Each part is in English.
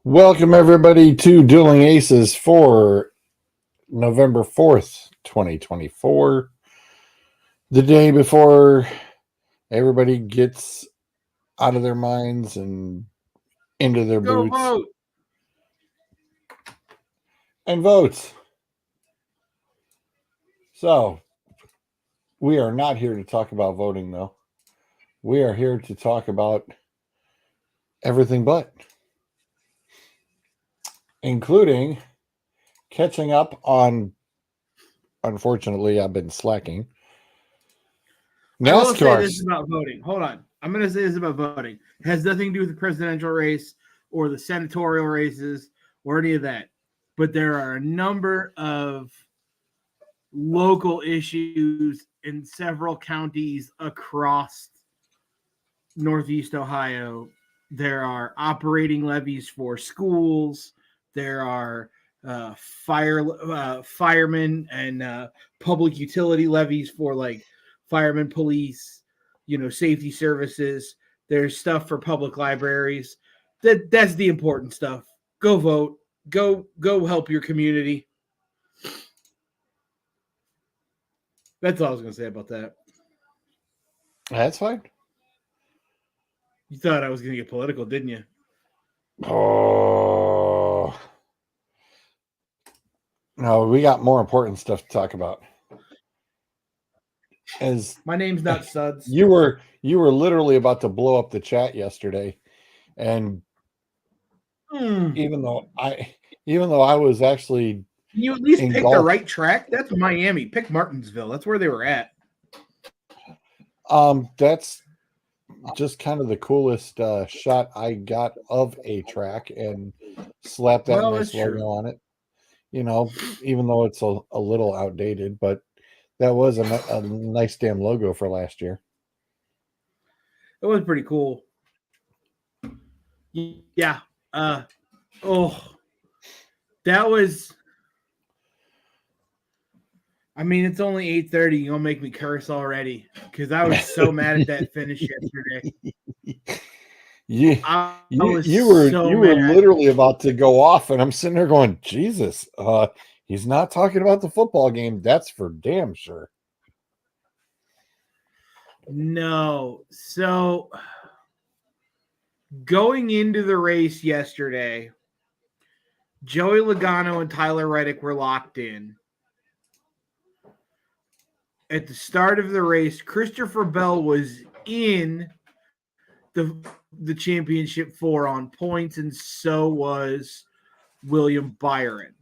Welcome, everybody, to Dueling Aces for November 4th, 2024. The day before everybody gets out of their minds and into their boots. Vote. And votes. So, we are not here to talk about voting, though. We are here to talk about everything but, including catching up on, unfortunately, I've been slacking. I will say this about voting. Hold on. I'm going to say this about voting. It has nothing to do with the presidential race or the senatorial races or any of that. But there are a number of local issues in several counties across Northeast Ohio. There are operating levies for schools. There are firemen and public utility levies for like firemen, police, safety services. There's stuff for public libraries. That's the important stuff. Go vote. Go help your community. That's all I was going to say about that. That's fine. You thought I was going to get political, didn't you? Oh. No, we got more important stuff to talk about. My name's not Suds. You were literally about to blow up the chat yesterday, and even though I was actually, can you at least pick the right track? That's Miami. Pick Martinsville. That's where they were at. That's just kind of the coolest shot I got of a track, and slapped that nice logo on it. Even though it's a little outdated, but that was a nice damn logo for last year. It was pretty cool. Yeah. That was. I mean, it's only 8:30. You're gonna make me curse already because I was so mad at that finish yesterday. You were literally about to go off, and I'm sitting there going, Jesus, he's not talking about the football game. That's for damn sure. No. So going into the race yesterday, Joey Logano and Tyler Reddick were locked in. At the start of the race, Christopher Bell was in the championship 4 on points, and so was William Byron.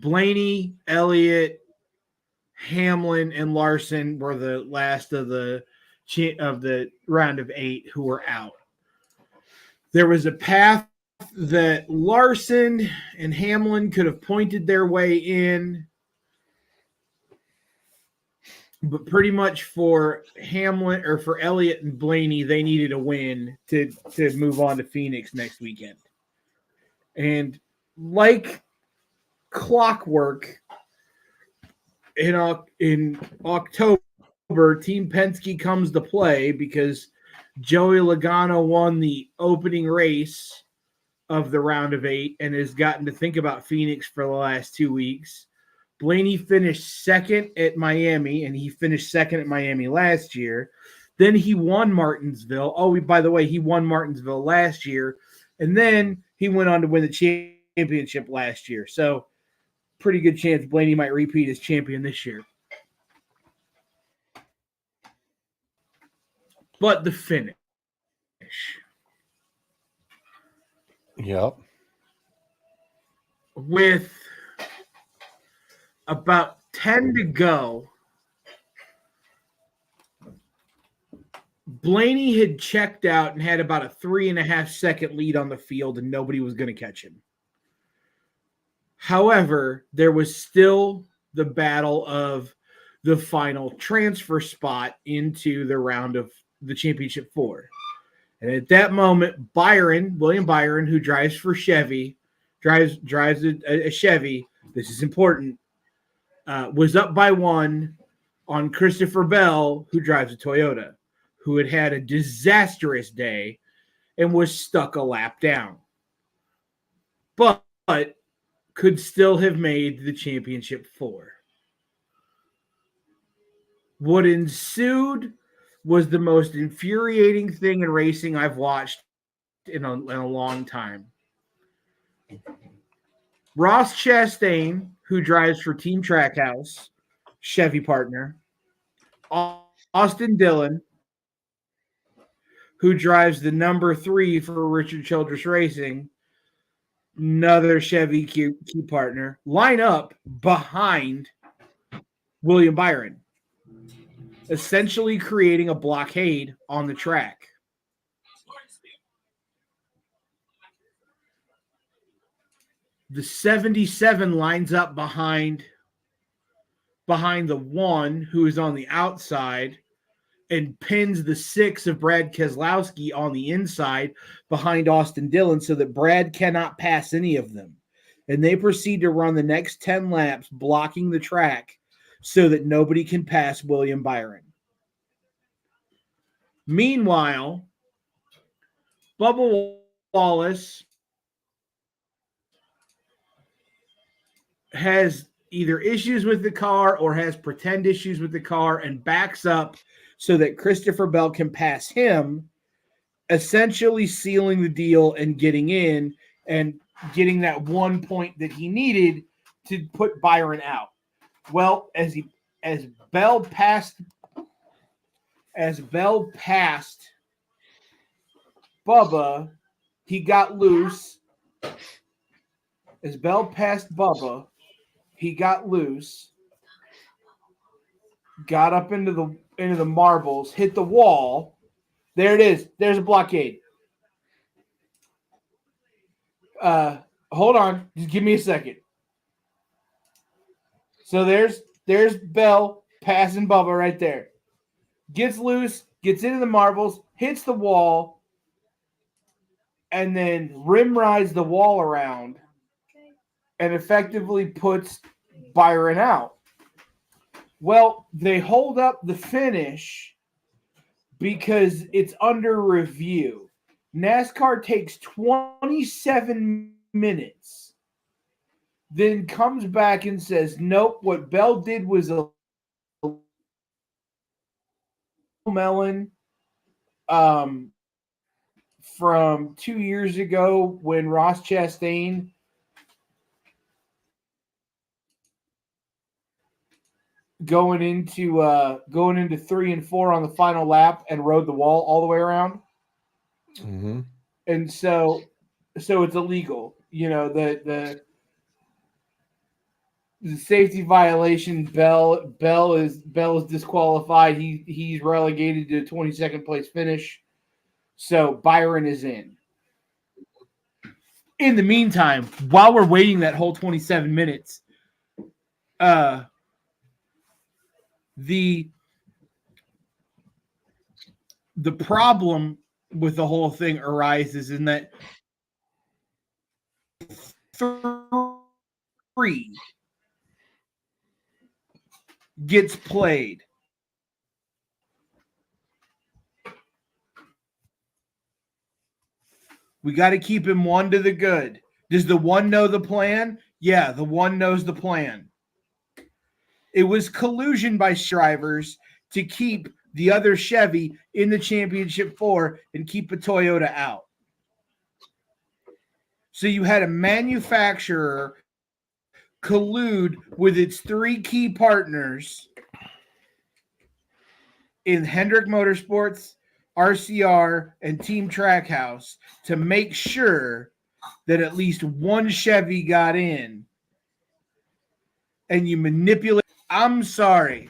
Blaney, Elliott, Hamlin, and Larson were the last of the round of 8 who were out. There was a path that Larson and Hamlin could have pointed their way in, but pretty much for Hamlin or for Elliott and Blaney, they needed a win to move on to Phoenix next weekend. And like clockwork, in October, Team Penske comes to play because Joey Logano won the opening race of the round of 8 and has gotten to think about Phoenix for the last 2 weeks. Blaney finished second at Miami, and he finished second at Miami last year. Then he won Martinsville. Oh, by the way, he won Martinsville last year. And then he went on to win the championship last year. So pretty good chance Blaney might repeat as champion this year. But the finish. Yep. With about 10 to go, Blaney had checked out and had about a 3.5-second lead on the field, and nobody was going to catch him. However, there was still the battle of the final transfer spot into the round of the championship 4. And at that moment, William Byron, who drives for Chevy, drives a Chevy, this is important, was up by 1 on Christopher Bell, who drives a Toyota, who had a disastrous day and was stuck a lap down. But could still have made the championship 4. What ensued was the most infuriating thing in racing I've watched in a long time. Ross Chastain, who drives for Team Trackhouse, Chevy partner, Austin Dillon, who drives the number 3 for Richard Childress Racing, another Chevy key partner, line up behind William Byron, essentially creating a blockade on the track. The 77 lines up behind the 1 who is on the outside and pins the 6 of Brad Keselowski on the inside behind Austin Dillon so that Brad cannot pass any of them. And they proceed to run the next 10 laps blocking the track so that nobody can pass William Byron. Meanwhile, Bubba Wallace has either issues with the car or has pretend issues with the car and backs up so that Christopher Bell can pass him, essentially sealing the deal and getting in and getting that 1 point that he needed to put Byron out. Well, as Bell passed Bubba, he got loose. As Bell passed Bubba, he got loose, got up into the marbles, hit the wall. There it is. There's a blockade. Hold on. Just give me a second. So there's Bell passing Bubba right there. Gets loose, gets into the marbles, hits the wall, and then rim rides the wall around and effectively puts Byron out. Well, they hold up the finish because it's under review. NASCAR takes 27 minutes, then comes back and says, nope, what Bell did was a melon from 2 years ago when Ross Chastain going into 3 and 4 on the final lap and rode the wall all the way around. Mm-hmm. And so it's illegal. You know, the safety violation, Bell is disqualified. He's relegated to a 22nd place finish. So Byron is in. In the meantime, while we're waiting that whole 27 minutes, the problem with the whole thing arises in that 3 gets played. We got to keep him 1 to the good. Does the 1 know the plan? Yeah, the 1 knows the plan. It was collusion by drivers to keep the other Chevy in the championship 4 and keep a Toyota out. So you had a manufacturer collude with its 3 key partners in Hendrick Motorsports, RCR, and Team Trackhouse to make sure that at least one Chevy got in. And you manipulate. I'm sorry,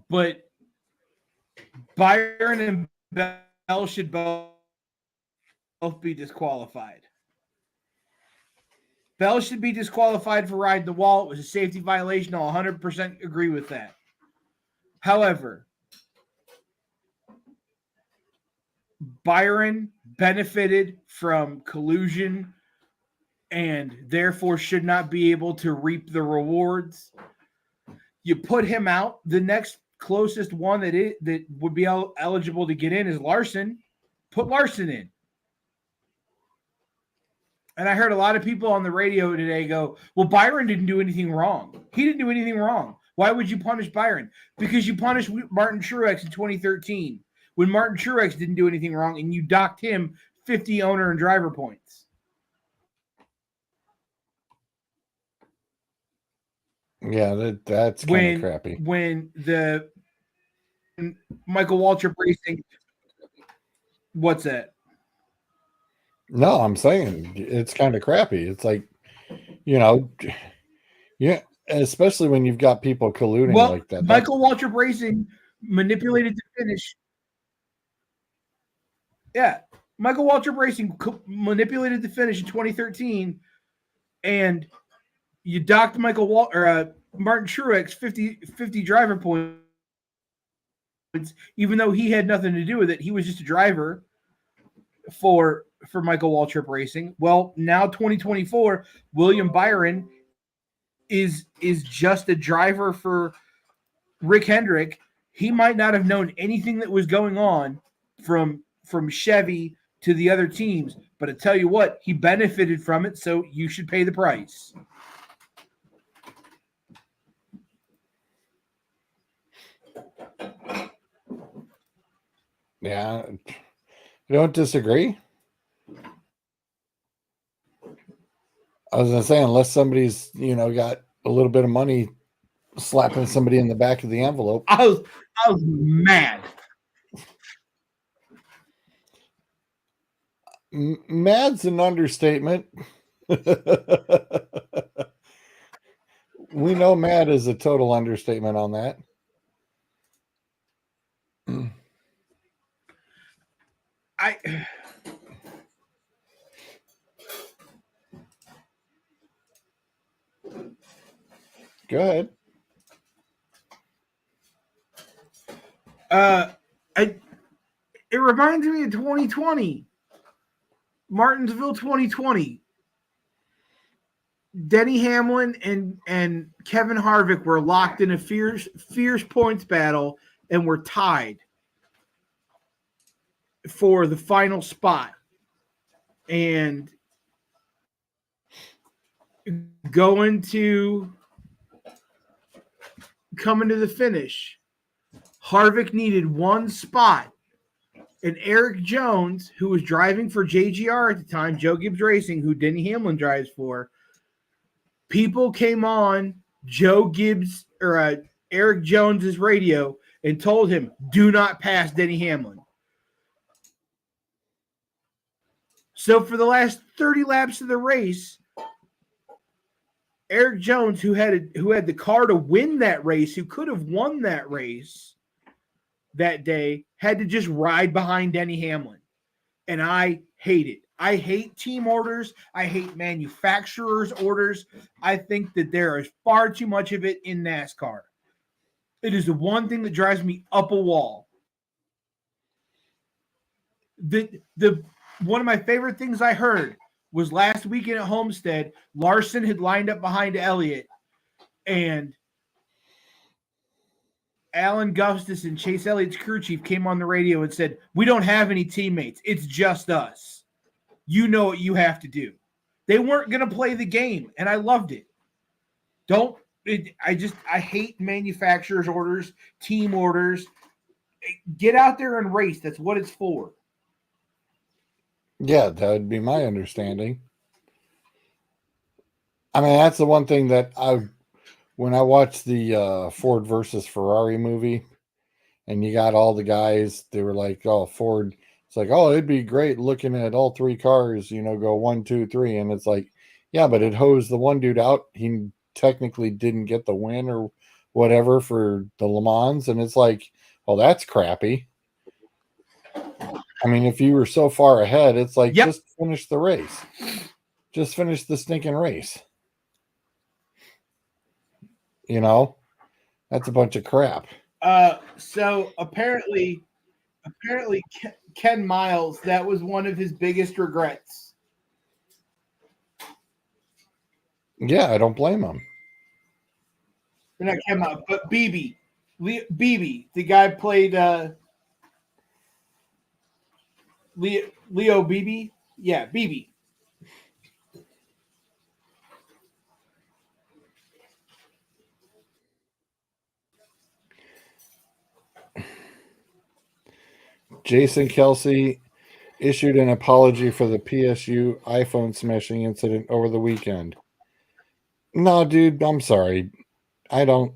but Byron and Bell should both be disqualified. Bell should be disqualified for riding the wall. It was a safety violation. I'll 100% agree with that. However, Byron benefited from collusion and therefore should not be able to reap the rewards. You put him out. The next closest one that would be eligible to get in is Larson. Put Larson in. And I heard a lot of people on the radio today go, well, Byron didn't do anything wrong. He didn't do anything wrong. Why would you punish Byron? Because you punished Martin Truex in 2013 when Martin Truex didn't do anything wrong and you docked him 50 owner and driver points. Yeah, that's kind of crappy. When Michael Waltrip Racing, what's that? No, I'm saying it's kind of crappy. It's like, yeah, especially when you've got people colluding like that. Michael Waltrip Racing manipulated the finish. Yeah, Michael Waltrip Racing manipulated the finish in 2013, and you docked Martin Truex 50 driver points, even though he had nothing to do with it. He was just a driver for Michael Waltrip Racing. Well, now 2024, William Byron is just a driver for Rick Hendrick. He might not have known anything that was going on from Chevy to the other teams, but I tell you what, he benefited from it, so you should pay the price. Yeah, I don't disagree. I was gonna say, unless somebody's got a little bit of money slapping somebody in the back of the envelope. I was mad. Mad's an understatement. We know mad is a total understatement on that. Go ahead. It reminds me of 2020. Martinsville 2020. Denny Hamlin and Kevin Harvick were locked in a fierce points battle and were tied for the final spot. And coming to the finish, Harvick needed one spot. And Eric Jones, who was driving for JGR at the time, Joe Gibbs Racing, who Denny Hamlin drives for, people came on Eric Jones's radio and told him, do not pass Denny Hamlin. So for the last 30 laps of the race, Eric Jones, who had the car to win that race, who could have won that race that day, had to just ride behind Denny Hamlin. And I hate it. I hate team orders. I hate manufacturers' orders. I think that there is far too much of it in NASCAR. It is the one thing that drives me up a wall. One of my favorite things I heard was last weekend at Homestead. Larson had lined up behind Elliott, and Alan Gustafson, Chase Elliott's crew chief, came on the radio and said, we don't have any teammates. It's just us. You know what you have to do. They weren't going to play the game, and I loved it. I hate manufacturers' orders, team orders. Get out there and race. That's what it's for. Yeah, that would be my understanding. I mean, that's the one thing that when I watched the Ford versus Ferrari movie, and you got all the guys, they were like, "Oh, Ford." It's like, "Oh, it'd be great looking at all three cars, go 1, 2, 3," and it's like, yeah, but it hosed the one dude out. He technically didn't get the win or whatever for the Le Mans, and it's like, well, that's crappy. I mean, if you were so far ahead, it's like, just finish the race. Just finish the stinking race. That's a bunch of crap. So apparently Ken Miles, that was one of his biggest regrets. Yeah, I don't blame him. Not Ken Miles, but Beebe, the guy played Leo Beebe. Yeah, Beebe. Jason Kelce issued an apology for the PSU iPhone smashing incident over the weekend. No, dude, I'm sorry. I don't.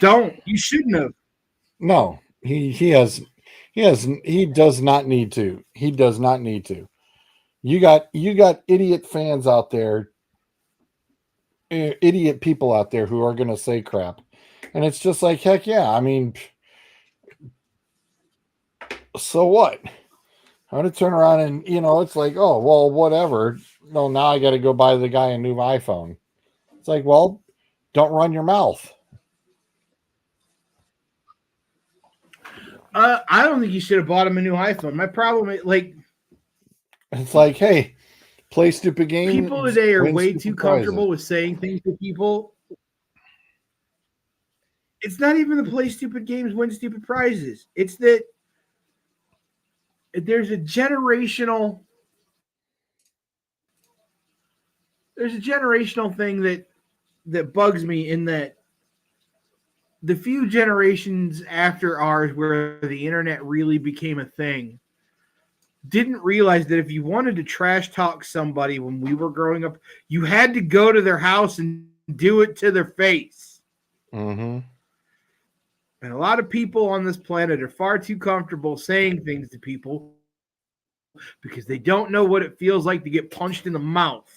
You shouldn't have. No, he does not need to. He does not need to. You got idiot fans out there, idiot people out there who are going to say crap. And it's just like, heck yeah. I mean, so what? I'm going to turn around and, it's like, oh, well, whatever. No, now I got to go buy the guy a new iPhone. It's like, well, don't run your mouth. I don't think you should have bought him a new iPhone. My problem is, it's like, hey, play stupid games. People today are way too comfortable with saying things to people. It's not even the play stupid games, win stupid prizes. It's that there's a generational thing that bugs me, in that the few generations after ours where the internet really became a thing didn't realize that if you wanted to trash talk somebody when we were growing up, you had to go to their house and do it to their face. Mm-hmm. And a lot of people on this planet are far too comfortable saying things to people because they don't know what it feels like to get punched in the mouth.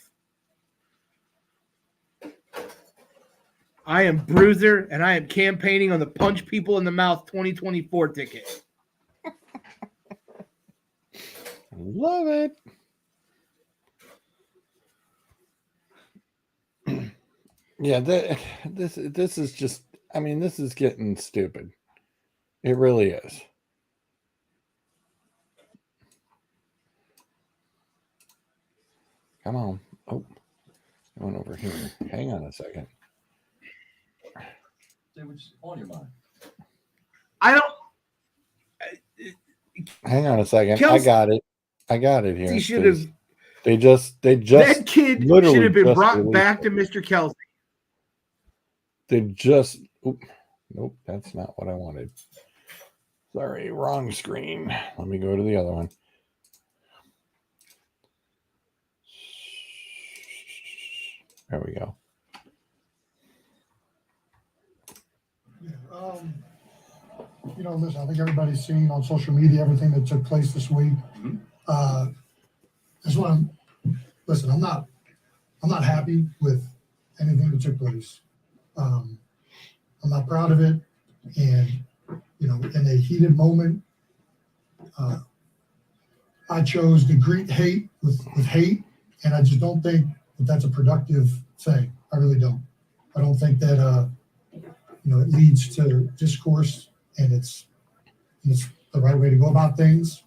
I am Bruiser, and I am campaigning on the Punch People in the Mouth 2024 ticket. Love it. Yeah, this is just, I mean, this is getting stupid. It really is. Come on. Oh, going over here. Hang on a second. Say what's on your mind. I don't. Hang on a second. Kelce, I got it here. He should have. They just. That kid should have been brought back to Mr. Kelce. They just. Nope, that's not what I wanted. Sorry, wrong screen. Let me go to the other one. There we go. Listen, I think everybody's seen on social media everything that took place this week. Mm-hmm. Listen, I'm not happy with anything that took place. I'm not proud of it. And, in a heated moment, I chose to greet hate with hate. And I just don't think that that's a productive thing. I really don't. I don't think that, it leads to discourse, and it's the right way to go about things.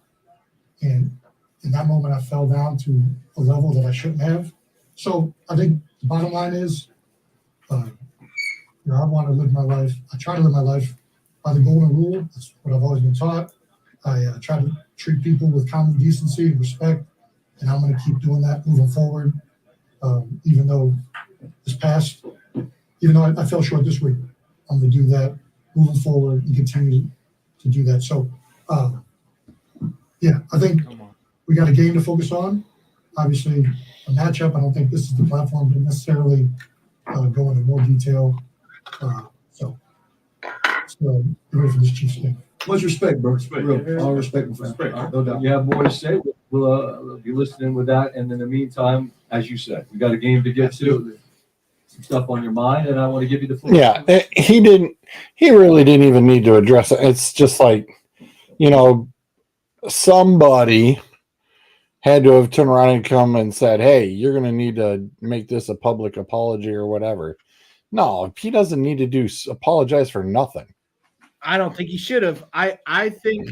And in that moment, I fell down to a level that I shouldn't have. So I think the bottom line is, I want to live my life. I try to live my life by the golden rule. That's what I've always been taught. I try to treat people with common decency and respect, and I'm going to keep doing that moving forward. Even though this past even though I fell short this week, I'm going to do that moving forward and continue to do that. So, yeah, I think we got a game to focus on. Obviously, a matchup. I don't think this is the platform to necessarily go into more detail. So get ready for this Chiefs game. Much respect, bro. All respect, my friend. No doubt. You have more to say. We'll be listening with that. And in the meantime, as you said, we got a game to get to. Some stuff on your mind, and I want to give you the floor. Yeah, he really didn't even need to address it. It's just like, somebody had to have turned around and come and said, hey, you're going to need to make this a public apology or whatever. No, he doesn't need to apologize for nothing. I don't think he should have. I think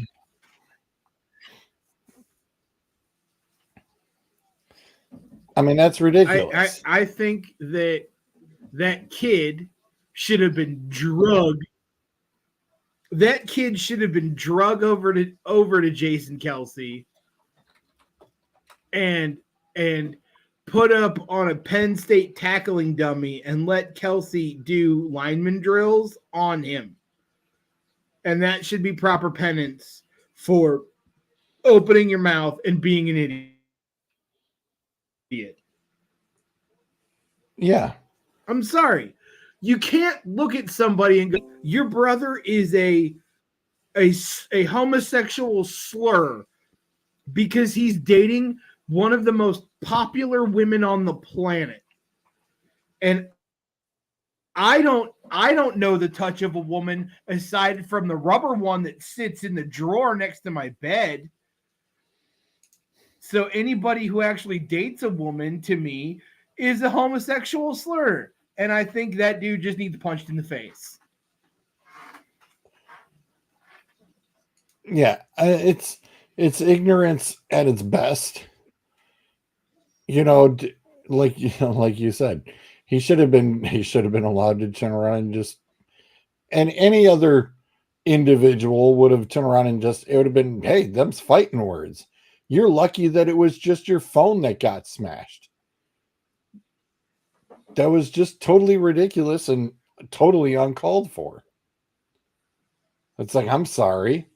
that's ridiculous. I think that kid should have been drugged. That kid should have been drugged over to Jason Kelce and put up on a Penn State tackling dummy and let Kelce do lineman drills on him. And that should be proper penance for opening your mouth and being an idiot. Yeah. I'm sorry. You can't look at somebody and go, your brother is a homosexual slur because he's dating one of the most popular women on the planet. And I don't know the touch of a woman aside from the rubber one that sits in the drawer next to my bed. So anybody who actually dates a woman, to me, is a homosexual slur. And I think that dude just needs punched in the face. Yeah, it's ignorance at its best. Like you said, he should have been allowed to turn around and just, and any other individual would have turned around and it would have been, hey, them's fighting words. You're lucky that it was just your phone that got smashed. That was just totally ridiculous and totally uncalled for. It's like, I'm sorry.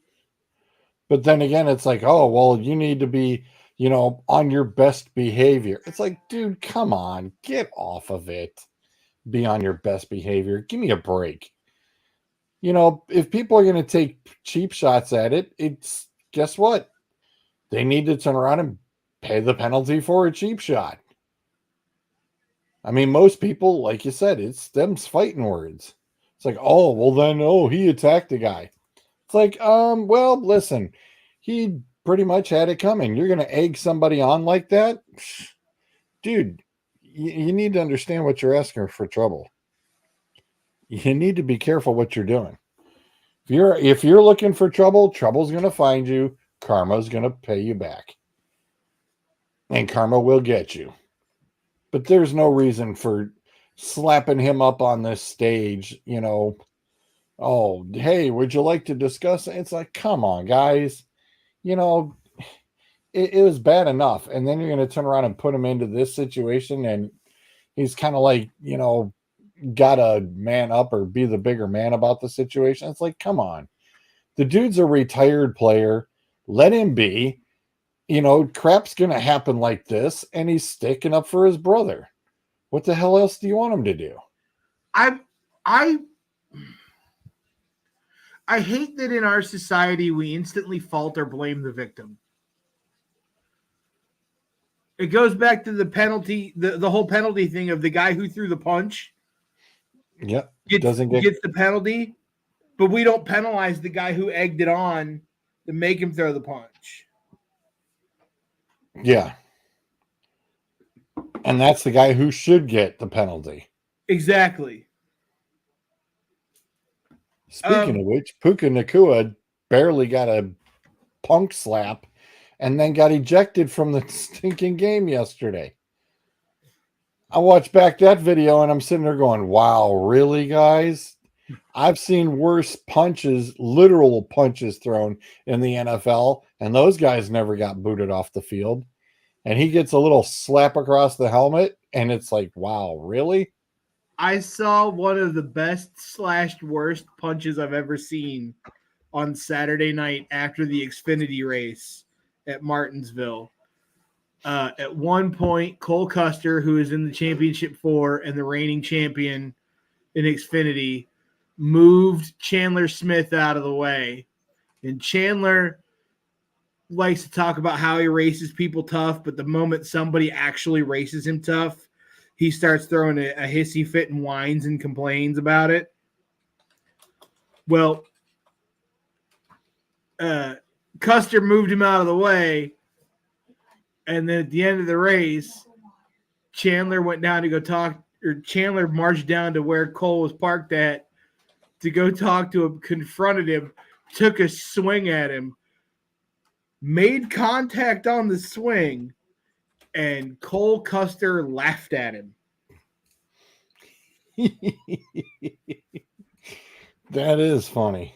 But then again, it's like, oh, well, you need to be, on your best behavior. It's like, dude, come on, get off of it. Be on your best behavior. Give me a break. If people are going to take cheap shots at it, guess what? They need to turn around and pay the penalty for a cheap shot. Most people, like you said, it's them's fighting words. It's like, oh, well then, he attacked the guy. It's like, well, listen, he pretty much had it coming. You're going to egg somebody on like that? Dude, you need to understand what you're asking for trouble. You need to be careful what you're doing. If you're looking for trouble, trouble's going to find you. Karma's going to pay you back. And karma will get you. But there's no reason for slapping him up on this stage, oh, hey, would you like to discuss it? It's like, come on, guys. It was bad enough. And then you're going to turn around and put him into this situation. And he's kind of like, got to man up or be the bigger man about the situation. It's like, come on. The dude's a retired player. Let him be. Crap's going to happen like this. And he's sticking up for his brother. What the hell else do you want him to do? I hate that in our society we instantly fault or blame the victim. It goes back to the penalty, the whole penalty thing of the guy who threw the punch. Yep. Gets the penalty, but we don't penalize the guy who egged it on to make him throw the punch. Yeah. And that's the guy who should get the penalty. Exactly. Speaking of which, Puka Nacua barely got a punk slap and then got ejected from the stinking game yesterday. I watched back that video and I'm sitting there going, wow, really, guys? I've seen worse punches, literal punches thrown in the NFL, and those guys never got booted off the field. And he gets a little slap across the helmet, and it's like, wow, really? I saw one of the best / worst punches I've ever seen on Saturday night after the Xfinity race at Martinsville. At one point, Cole Custer, who is in the championship 4 and the reigning champion in Xfinity, moved Chandler Smith out of the way. And Chandler likes to talk about how he races people tough, but the moment somebody actually races him tough, he starts throwing a hissy fit and whines and complains about it. Well, Custer moved him out of the way, and then at the end of the race, Chandler went down to go talk, or Chandler marched down to where Cole was parked at to go talk to him, confronted him, took a swing at him, made contact on the swing, and Cole Custer laughed at him. That is funny.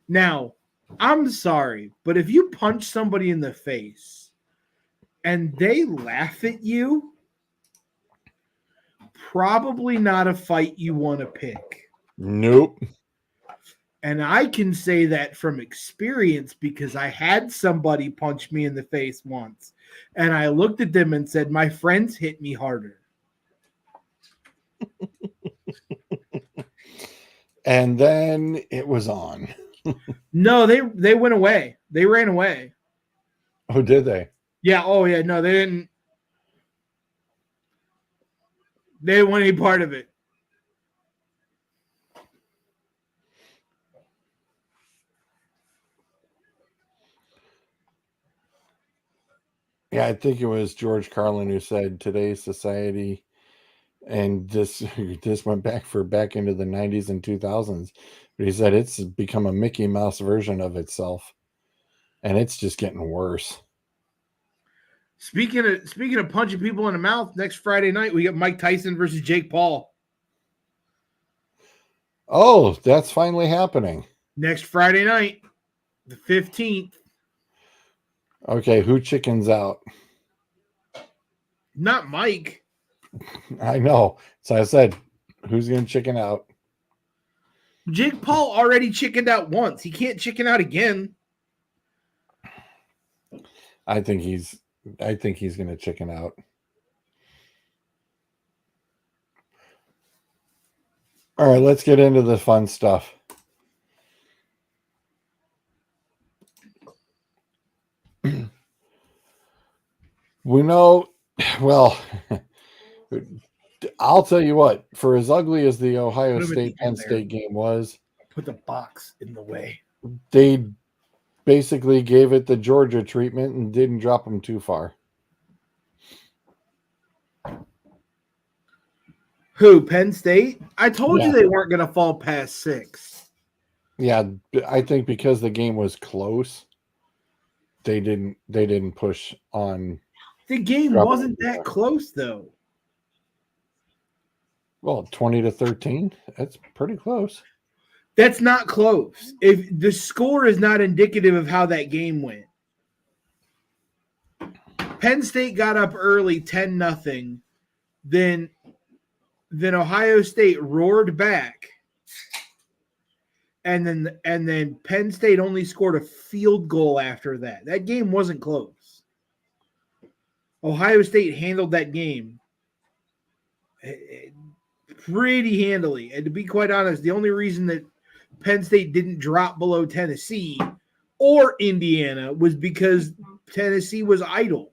Now, I'm sorry, but if you punch somebody in the face and they laugh at you, probably not a fight you want to pick. Nope. And I can say that from experience because I had somebody punch me in the face once. And I looked at them and said, my friends hit me harder. And then it was on. No, they went away. They ran away. Oh, did they? Yeah. Oh, yeah. No, they didn't. They didn't want any part of it. Yeah, I think it was George Carlin who said today's society, and this went back into the 90s and 2000s, but he said it's become a Mickey Mouse version of itself, and it's just getting worse. Speaking of punching people in the mouth, next Friday night we got Mike Tyson versus Jake Paul. Oh, that's finally happening. Next Friday night, the 15th. Okay, who chickens out? Not Mike. I know. So I said, who's going to chicken out? Jake Paul already chickened out once. He can't chicken out again. I think he's going to chicken out. All right, let's get into the fun stuff. We know, well, I'll tell you what, for as ugly as the Ohio State Penn State game was, put the box in the way. They basically gave it the Georgia treatment and didn't drop them too far. Who, Penn State? I told you they weren't going to fall past 6. Yeah, I think because the game was close, they didn't push on. The game wasn't that close, though. Well, 20-13, that's pretty close. That's not close. If the score is not indicative of how that game went. Penn State got up early 10-0. Then Ohio State roared back. And then Penn State only scored a field goal after that. That game wasn't close. Ohio State handled that game pretty handily. And to be quite honest, the only reason that Penn State didn't drop below Tennessee or Indiana was because Tennessee was idle.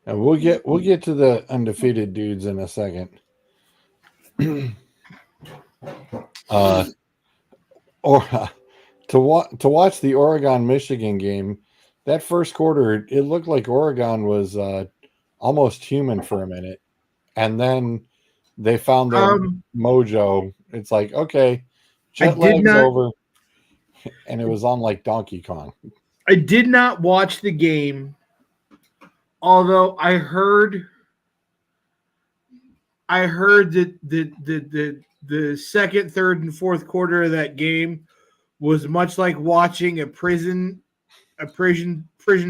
And we'll get to the undefeated dudes in a second. Or to watch the Oregon-Michigan game, that first quarter, it looked like Oregon was almost human for a minute. And then they found their mojo. It's like, okay, jet lag's over. And it was on like Donkey Kong. I did not watch the game, although I heard that the second, third, and fourth quarter of that game was much like watching a prison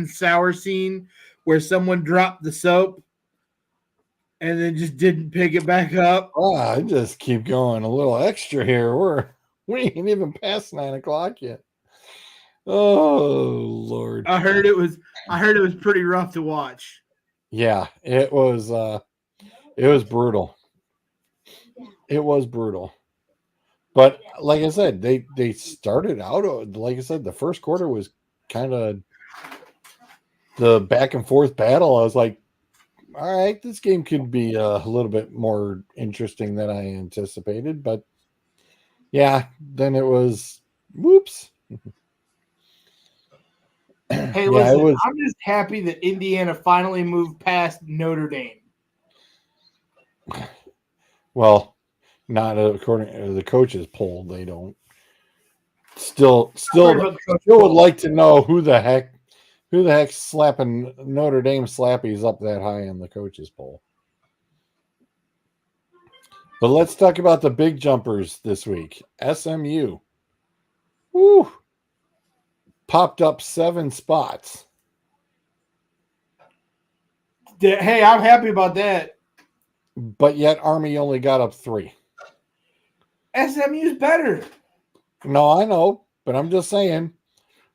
sour scene where someone dropped the soap and then just didn't pick it back up. Oh, I just keep going a little extra here. We ain't even past 9 o'clock yet. Oh Lord. I heard it was pretty rough to watch. Yeah, it was brutal. It was brutal. But like I said, they started out, like I said, the first quarter was kind of the back and forth battle. I was like, all right, this game could be a little bit more interesting than I anticipated. But yeah, then it was whoops. Hey, Yeah, listen, it was. I'm just happy that Indiana finally moved past Notre Dame. Well, not according to the coaches poll. They don't. Still would like to know who the heck's slapping Notre Dame slappies up that high in the coaches poll. But let's talk about the big jumpers this week. SMU. Woo! Popped up 7 spots. Hey, I'm happy about that. But yet Army only got up 3. SMU's better. No, I know, but I'm just saying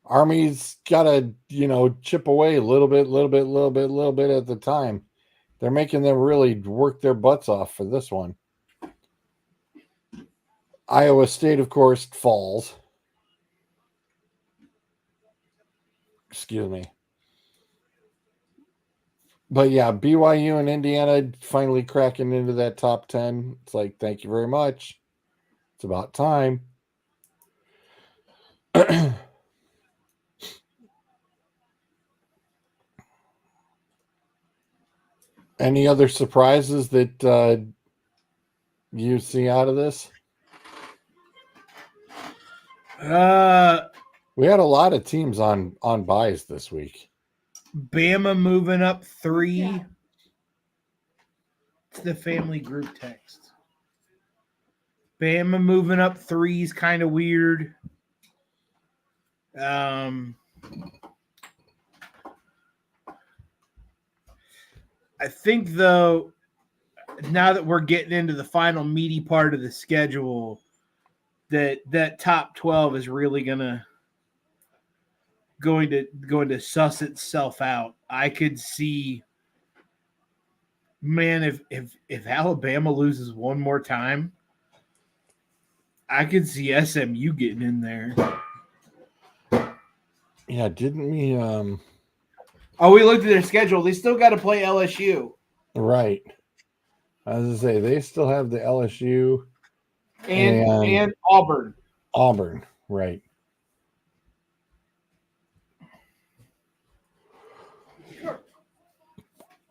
Army's got to, chip away a little bit at the time. They're making them really work their butts off for this one. Iowa State, of course, falls. Excuse me. But yeah, BYU and Indiana finally cracking into that top 10. It's like, thank you very much. It's about time. Any other surprises that you see out of this? We had a lot of teams on buys this week. Bama moving up 3. It's the family group text. Bama moving up 3 is kind of weird. I think, though, now that we're getting into the final meaty part of the schedule, that top 12 is really going to suss itself out. I could see, man, if Alabama loses one more time, I could see SMU getting in there. Yeah, didn't we? Oh, we looked at their schedule. They still got to play LSU. Right. I was going to say, they still have the LSU and Auburn. Auburn, right.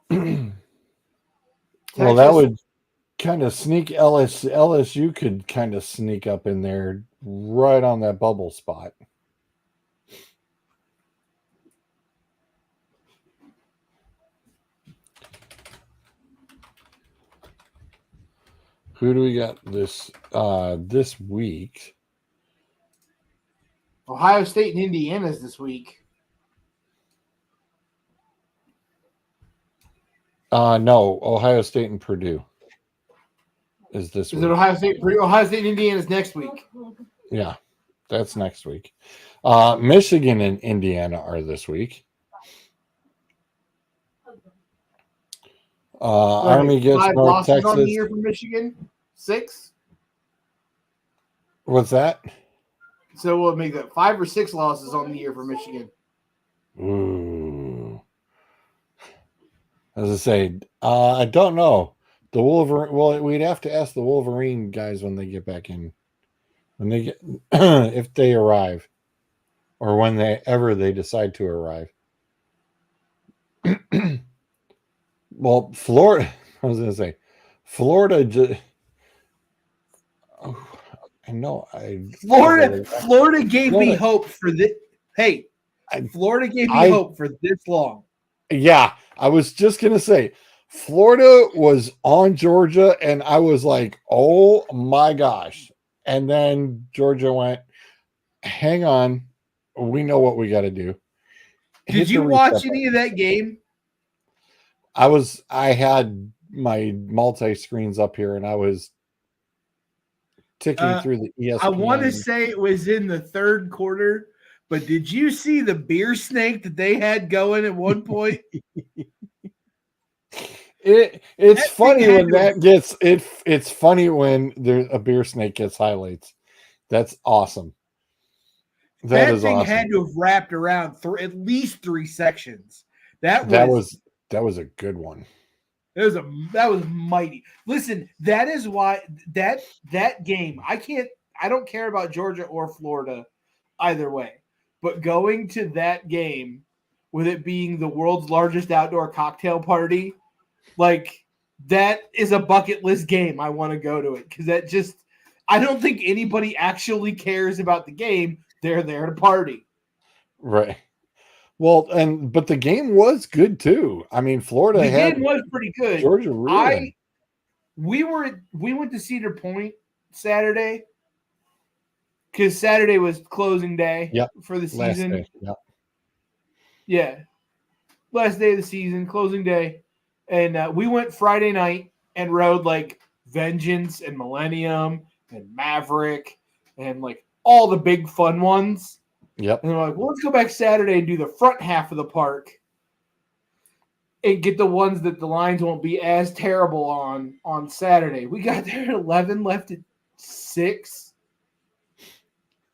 Well, that would kind of sneak LSU could kind of sneak up in there right on that bubble spot. Who do we got this week? Ohio State and Indiana's this week. No, Ohio State and Purdue is this week. Is it Ohio State? Ohio State and Indiana's next week. Yeah, that's next week. Michigan and Indiana are this week. Army gets 5 North losses Texas. on the year for Michigan. 6. What's that? So we'll make that 5 or 6 losses on the year for Michigan. Ooh. As I say, I don't know. The Wolverine. Well, we'd have to ask the Wolverine guys when they get back in, when they get, if they arrive, or when they decide to arrive. Well, Florida. I was going to say, Florida. I know. Florida gave me hope for this. Hey, Florida gave me hope for this long. Yeah, I was just going to say, Florida was on Georgia, and I was like, oh my gosh. And then Georgia went, hang on, we know what we got to do. Did you watch any of that game? I had my multi-screens up here, and I was ticking through the ESPN. I want to say it was in the third quarter, but did you see the beer snake that they had going at one point? It's funny when it's funny when there's a beer snake gets highlights. That's awesome. That thing awesome. Had to have wrapped around at least 3 sections. That was a good one. That was mighty. Listen, that is why that game, I don't care about Georgia or Florida either way, but going to that game with it being the world's largest outdoor cocktail party, like that is a bucket list game. I want to go to it because I don't think anybody actually cares about the game. They're there to party. Right. Well, but the game was good too. I mean, Florida game was pretty good. Georgia really. We went to Cedar Point Saturday because Saturday was closing day for the season. Last day. Yeah. Last day of the season, closing day. And we went Friday night and rode like Vengeance and Millennium and Maverick and like all the big fun ones. Yep. And they're like, well, let's go back Saturday and do the front half of the park and get the ones that the lines won't be as terrible on Saturday. We got there at 11, left at 6.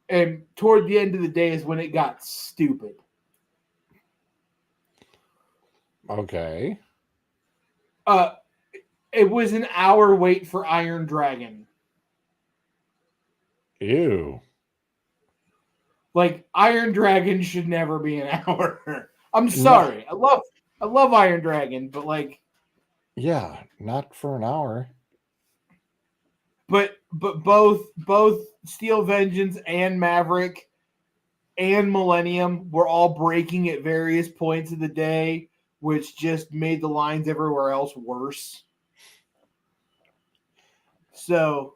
And toward the end of the day is when it got stupid. Okay. It was an hour wait for Iron Dragon. Ew. Like Iron Dragon should never be an hour. I'm sorry. No. I love Iron Dragon, but like, yeah, not for an hour. But both Steel Vengeance and Maverick and Millennium were all breaking at various points of the day, which just made the lines everywhere else worse. So,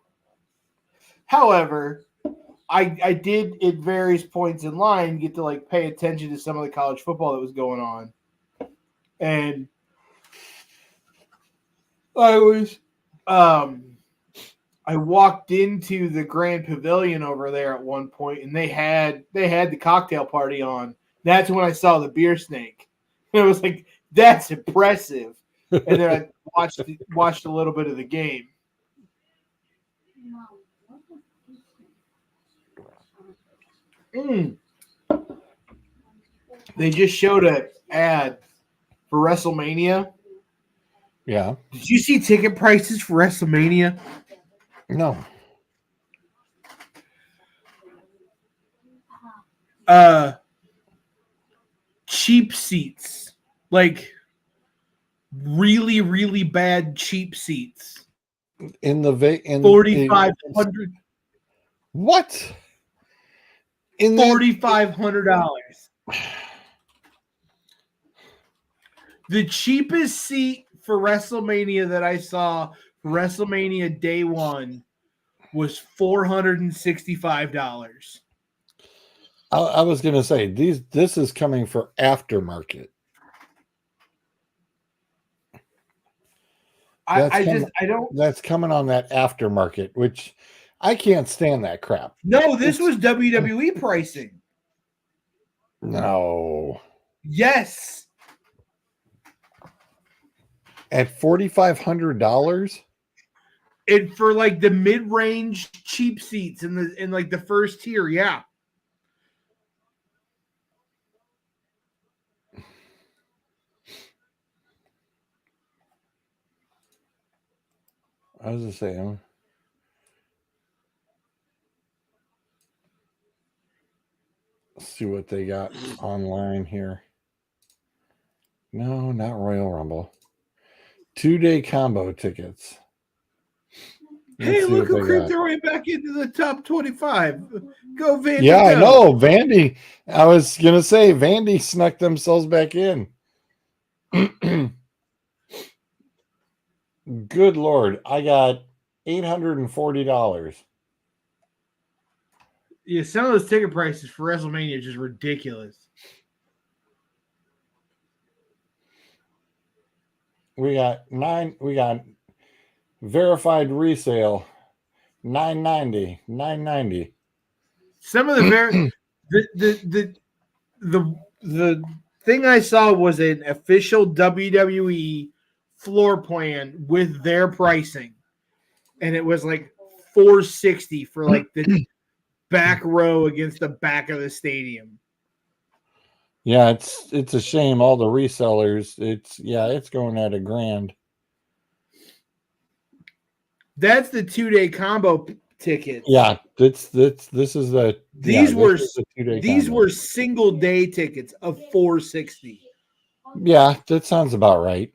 however, I did at various points in line get to like pay attention to some of the college football that was going on. And I walked into the Grand Pavilion over there at one point, and they had the cocktail party on. That's when I saw the beer snake. And I was like, that's impressive. And then I watched a little bit of the game. They just showed an ad for WrestleMania. Yeah. Did you see ticket prices for WrestleMania? No. Cheap seats. Like really, really bad cheap seats. In the $4,500. What? In $4,500. The cheapest seat for WrestleMania that I saw for WrestleMania Day 1 was $465. I was going to say this is coming for aftermarket. That's coming on that aftermarket, which I can't stand that crap. No, this was WWE pricing. No. Yes. At $4,500? And for like the mid-range cheap seats in like the first tier, yeah. I was just saying. Let's see what they got online here. No, not Royal Rumble. 2-day combo tickets. Hey, look who creeped their way back into the top 25. Go, Vandy. Yeah, I know. Vandy. I was going to say, Vandy snuck themselves back in. Good Lord. I got $840. Yeah, some of those ticket prices for WrestleMania are just ridiculous. We got verified resale, $990. Some of the the thing I saw was an official WWE floor plan with their pricing, and it was like $460 for like the back row against the back of the stadium. Yeah, it's a shame all the resellers. It's going at $1,000. That's the 2-day combo tickets. Yeah, this is the These were this is the 2-day these combo. were single day tickets of $460. Yeah, that sounds about right.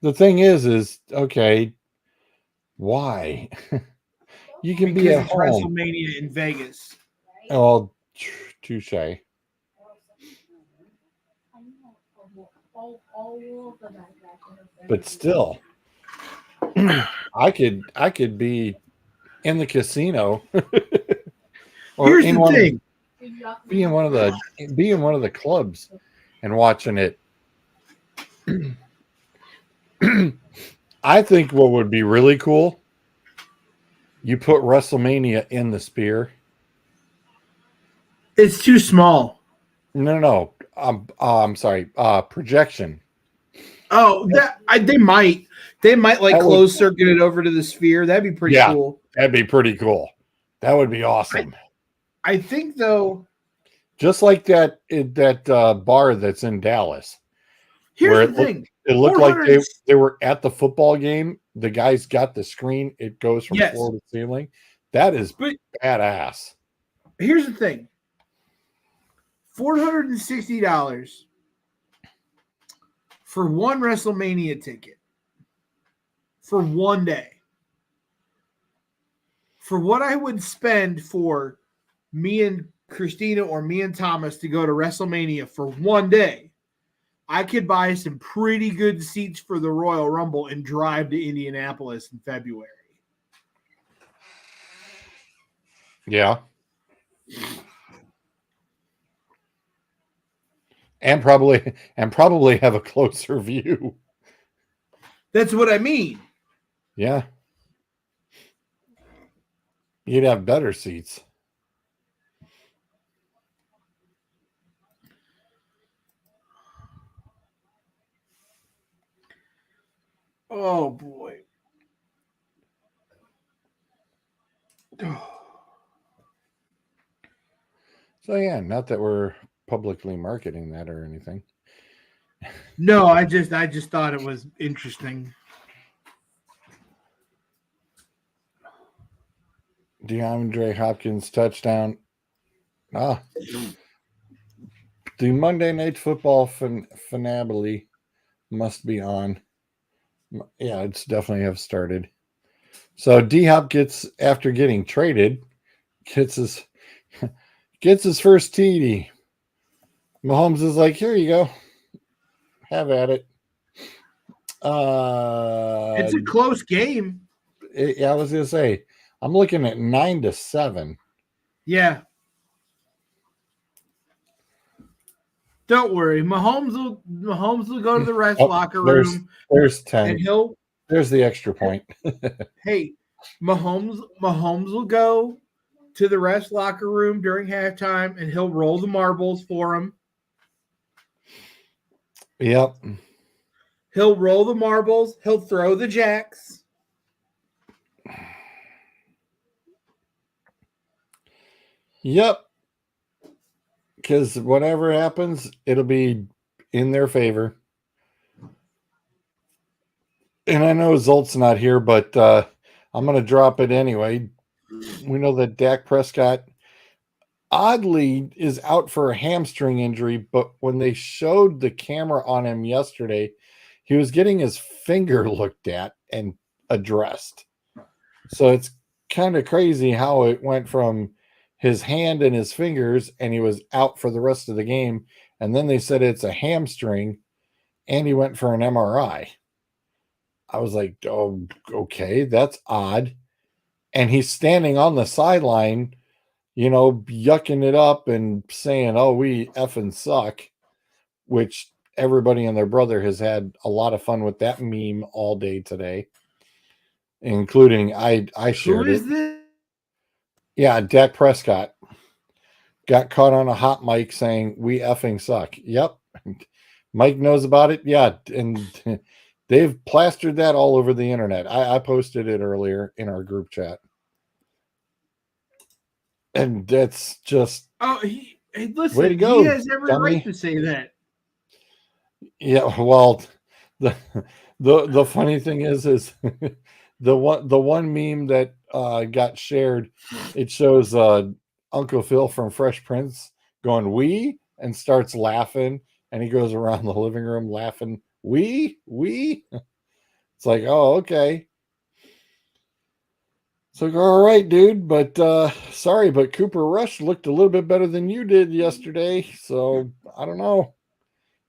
The thing is okay, why? You can be Because at it's home. WrestleMania in Vegas. Oh, touche. But still, I could be in the casino or Here's in the one thing. be in one of the clubs and watching it. I think what would be really cool, you put WrestleMania in the Sphere. It's too small. No. I'm sorry. Projection. Oh, they might like That would- close circuit it over to the Sphere. That'd be pretty Yeah. cool. That'd be pretty cool. That would be awesome. I think though. Just like that bar that's in Dallas. Here's the thing. It looked like 400 they were at the football game. The guys got the screen. It goes from Yes. floor to ceiling. That is badass. Here's the thing. $460 for one WrestleMania ticket for one day. For what I would spend for me and Christina or me and Thomas to go to WrestleMania for one day, I could buy some pretty good seats for the Royal Rumble and drive to Indianapolis in February. Yeah. And probably have a closer view. That's what I mean. Yeah. You'd have better seats. Oh boy. So yeah, not that we're publicly marketing that or anything. No, I just thought it was interesting. DeAndre Hopkins touchdown. The Monday Night Football finale must be on. Yeah, it's definitely have started. So D-Hop gets, after getting traded, gets his first TD. Mahomes is like, here you go. Have at it. It's a close game. I was going to say, I'm looking at 9-7. Yeah. Don't worry. Mahomes will go to the rest locker room. There's 10. And there's the extra point. Hey, Mahomes will go to the rest locker room during halftime and he'll roll the marbles for him. Yep. He'll roll the marbles. He'll throw the jacks. Yep. Because whatever happens, it'll be in their favor. And I know Zolt's not here, but I'm going to drop it anyway. We know that Dak Prescott oddly is out for a hamstring injury, but when they showed the camera on him yesterday, he was getting his finger looked at and addressed. So it's kind of crazy how it went from his hand and his fingers, and he was out for the rest of the game. And then they said it's a hamstring, and he went for an MRI. I was like, oh, okay, that's odd. And he's standing on the sideline, yucking it up and saying, oh, we effing suck, which everybody and their brother has had a lot of fun with that meme all day today, including I shared Who is it. this? Yeah, Dak Prescott got caught on a hot mic saying we effing suck. Yep. Mike knows about it. Yeah, and they've plastered that all over the internet. I posted it earlier in our group chat. And that's just Hey, way to listen, go, he has every dummy. right to say that. Yeah, well, the funny thing is the one meme that got shared, it shows Uncle Phil from Fresh Prince going "we" and starts laughing, and he goes around the living room laughing "we." It's like, oh, okay. It's like, all right, dude, but sorry, but Cooper Rush looked a little bit better than you did yesterday, so I don't know.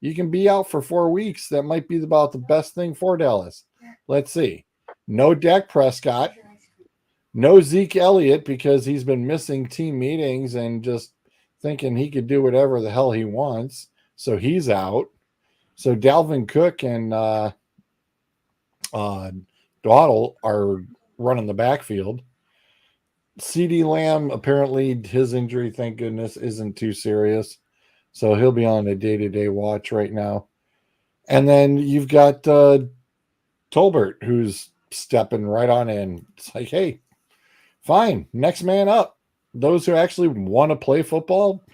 You can be out for 4 weeks. That might be about the best thing for Dallas. Let's see. No Dak Prescott. No Zeke Elliott because he's been missing team meetings and just thinking he could do whatever the hell he wants. So he's out. So Dalvin Cook and Dawdle are running the backfield. CeeDee Lamb, apparently his injury, thank goodness, isn't too serious. So he'll be on a day-to-day watch right now. And then you've got Tolbert, who's stepping right on in. It's like, hey, fine, next man up. Those who actually want to play football,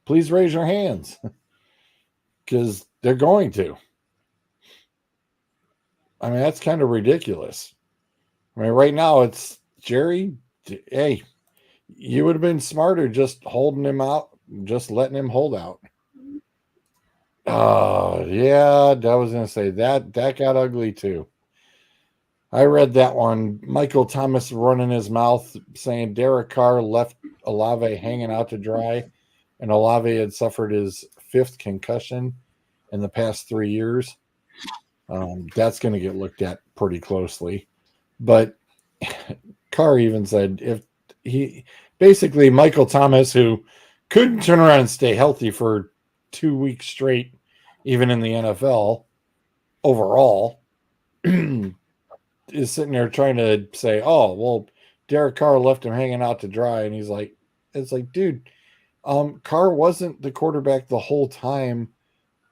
please raise your hands because they're going to. I mean, that's kind of ridiculous. I mean, right now it's Jerry. Hey, you would have been smarter just holding him out, just letting him hold out. Yeah, I was going to say that got ugly too. I read that one. Michael Thomas running his mouth saying Derek Carr left Olave hanging out to dry, and Olave had suffered his 5th concussion in the past 3 years. That's going to get looked at pretty closely. But Carr even said if he basically Michael Thomas, who couldn't turn around and stay healthy for 2 weeks straight, even in the NFL overall, is sitting there trying to say, oh, well, Derek Carr left him hanging out to dry. And he's like, it's like, dude, Carr wasn't the quarterback the whole time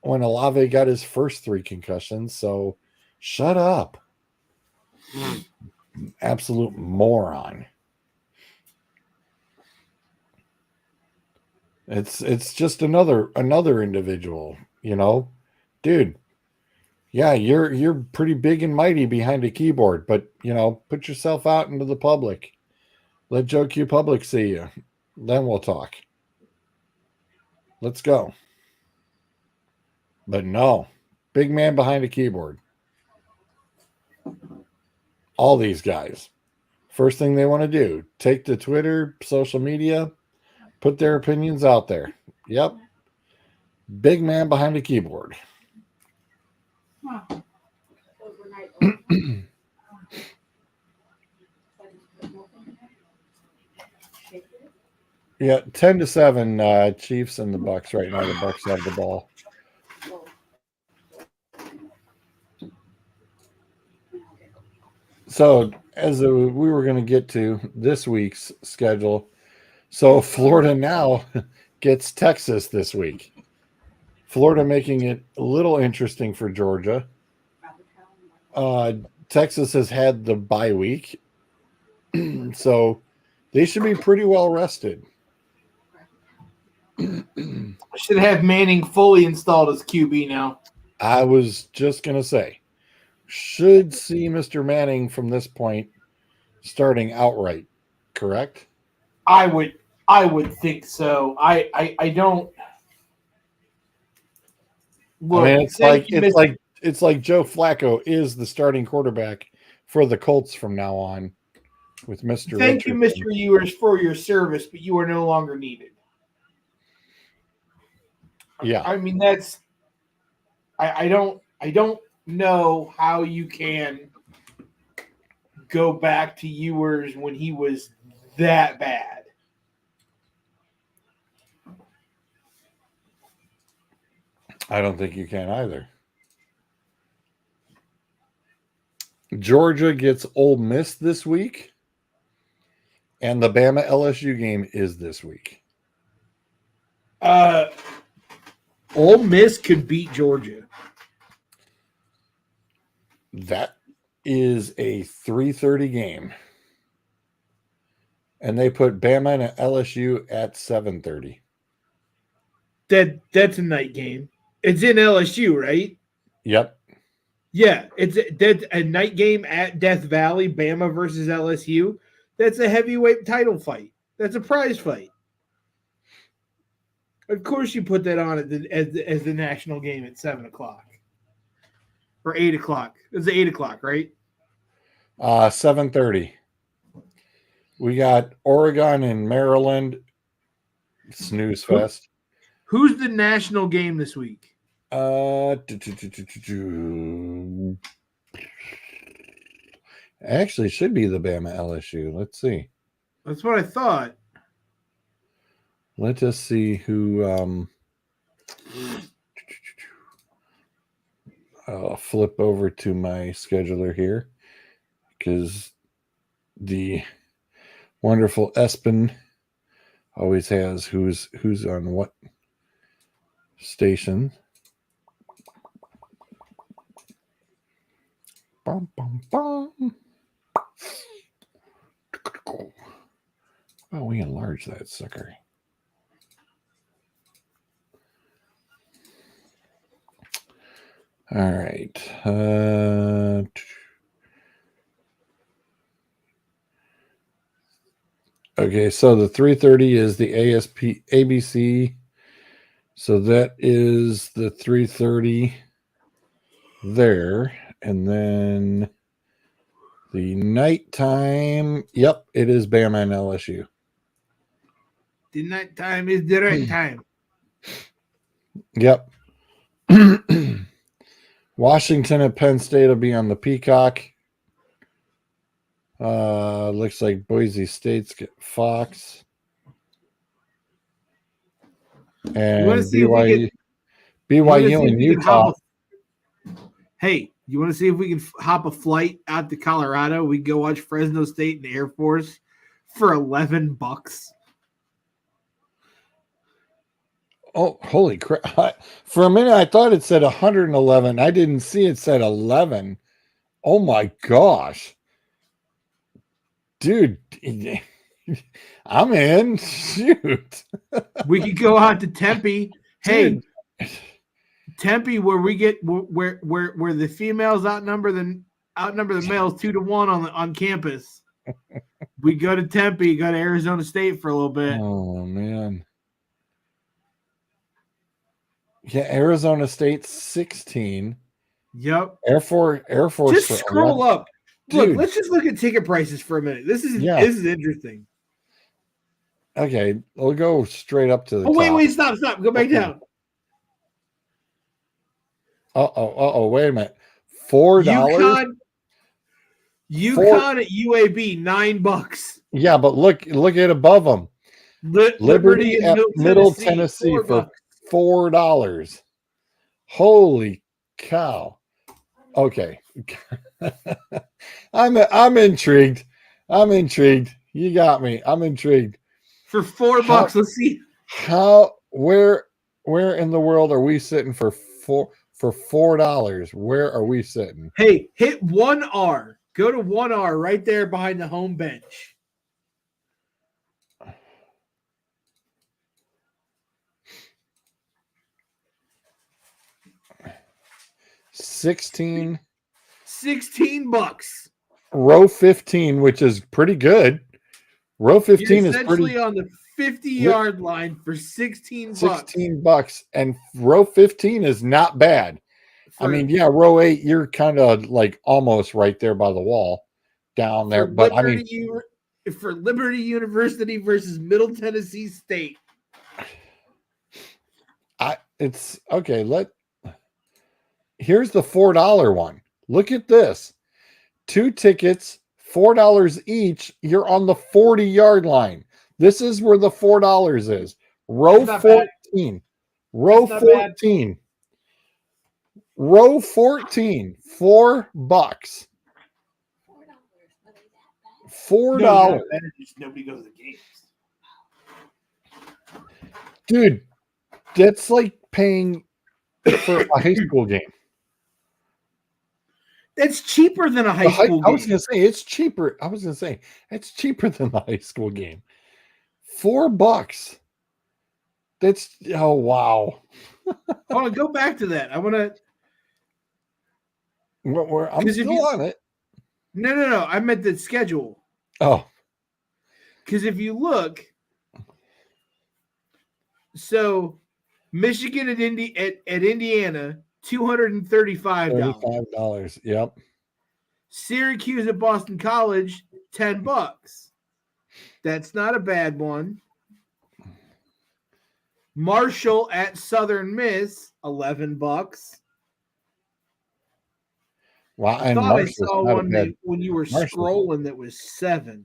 when Olave got his first 3 concussions. So shut up. Absolute moron. It's just another individual, dude. Yeah, you're pretty big and mighty behind a keyboard, but put yourself out into the public. Let Joe Q Public see you. Then we'll talk. Let's go. But no, big man behind a keyboard. All these guys. First thing they want to do, take to Twitter, social media, put their opinions out there. Yep. Big man behind a keyboard. Yeah, 10-7 Chiefs and the Bucks right now. The Bucks have the ball. So, as we were going to get to this week's schedule, so Florida now gets Texas this week. Florida making it a little interesting for Georgia. Texas has had the bye week, so they should be pretty well rested. Should have Manning fully installed as QB now. I was just going to say, should see Mr. Manning from this point starting outright, correct? I would think so. I don't. Look, I mean, it's like Joe Flacco is the starting quarterback for the Colts from now on with Mr. Thank you, Mr. Ewers, for your service, but you are no longer needed. Yeah. I mean, that's I don't know how you can go back to Ewers when he was that bad. I don't think you can either. Georgia gets Ole Miss this week, and the Bama LSU game is this week. Ole Miss could beat Georgia. That is a 3:30 game. And they put Bama and LSU at 7:30. That's a night game. It's in LSU, right? Yep. Yeah, that's a night game at Death Valley, Bama versus LSU. That's a heavyweight title fight. That's a prize fight. Of course, you put that on as the national game at 7:00 or 8:00. It's 8:00, right? 7:30. We got Oregon and Maryland. Snooze fest. Who's the national game this week? Actually, should be the Bama LSU. Let's see. That's what I thought. Let us see who. I'll flip over to my scheduler here because the wonderful Espen always has who's on what station. Bum, bum, bum. Oh, we enlarge that sucker. All right. Okay, so the 3:30 is the ABC. So that is the 3:30 there. And then the nighttime, yep, it is Bama and LSU. The night time is the right time. Yep. Washington at Penn State will be on the Peacock. Looks like Boise State's get Fox. And BYU and Utah. Hey, you want to see if we can hop a flight out to Colorado? We go watch Fresno State and Air Force for $11. Oh, holy crap. For a minute, I thought it said 111. I didn't see it said 11. Oh, my gosh. Dude, I'm in. Shoot. We could go out to Tempe. Hey, Dude. Tempe, where we get where the females outnumber the males 2-1 on campus. We go to Tempe, go to Arizona State for a little bit. Oh, man. Yeah, Arizona State 16. Yep. Air Force. Just scroll 11. up. Dude. Look, let's just look at ticket prices for a minute. This is interesting. Okay, we'll go straight up to the top. Wait, stop. Go back down. Wait a minute. $4. UConn at UAB, $9. Yeah, but look at above them. Liberty at Middle Tennessee for $4. Holy cow. Okay. I'm intrigued. You got me. I'm intrigued. For $4, let's see. Where in the world are we sitting for $4? Where are we sitting? Hey, hit 1R. Go to 1R right there behind the home bench. $16. $16. Row 15, which is pretty good. Row 15 is essentially on the 50-yard line for $16. $16, and row 15 is not bad. I mean, yeah, row 8, you're kind of like almost right there by the wall down there. But I mean, for Liberty University versus Middle Tennessee State. It's okay. Here's the $4 one. Look at this. 2 tickets, $4 each. You're on the 40-yard line. This is where the $4 is. Row 14. Row 14. Row 14, $4. $4. No, just nobody goes to games. Dude, that's like paying for a high school game. That's cheaper than a high school I was game. going to say it's cheaper. I was going to say it's cheaper than the high school game. $4. That's oh wow. Hold on, go back to that. I want to. I'm 'Cause if still you- on it. No. I meant the schedule. Oh, Because if you look, so Michigan at Indiana, $235. $35. Yep. Syracuse at Boston College, $10. That's not a bad one. Marshall at Southern Miss, $11. Wow, I and thought Marshall's I saw not a one bad- when you were Marshall. scrolling that was $7.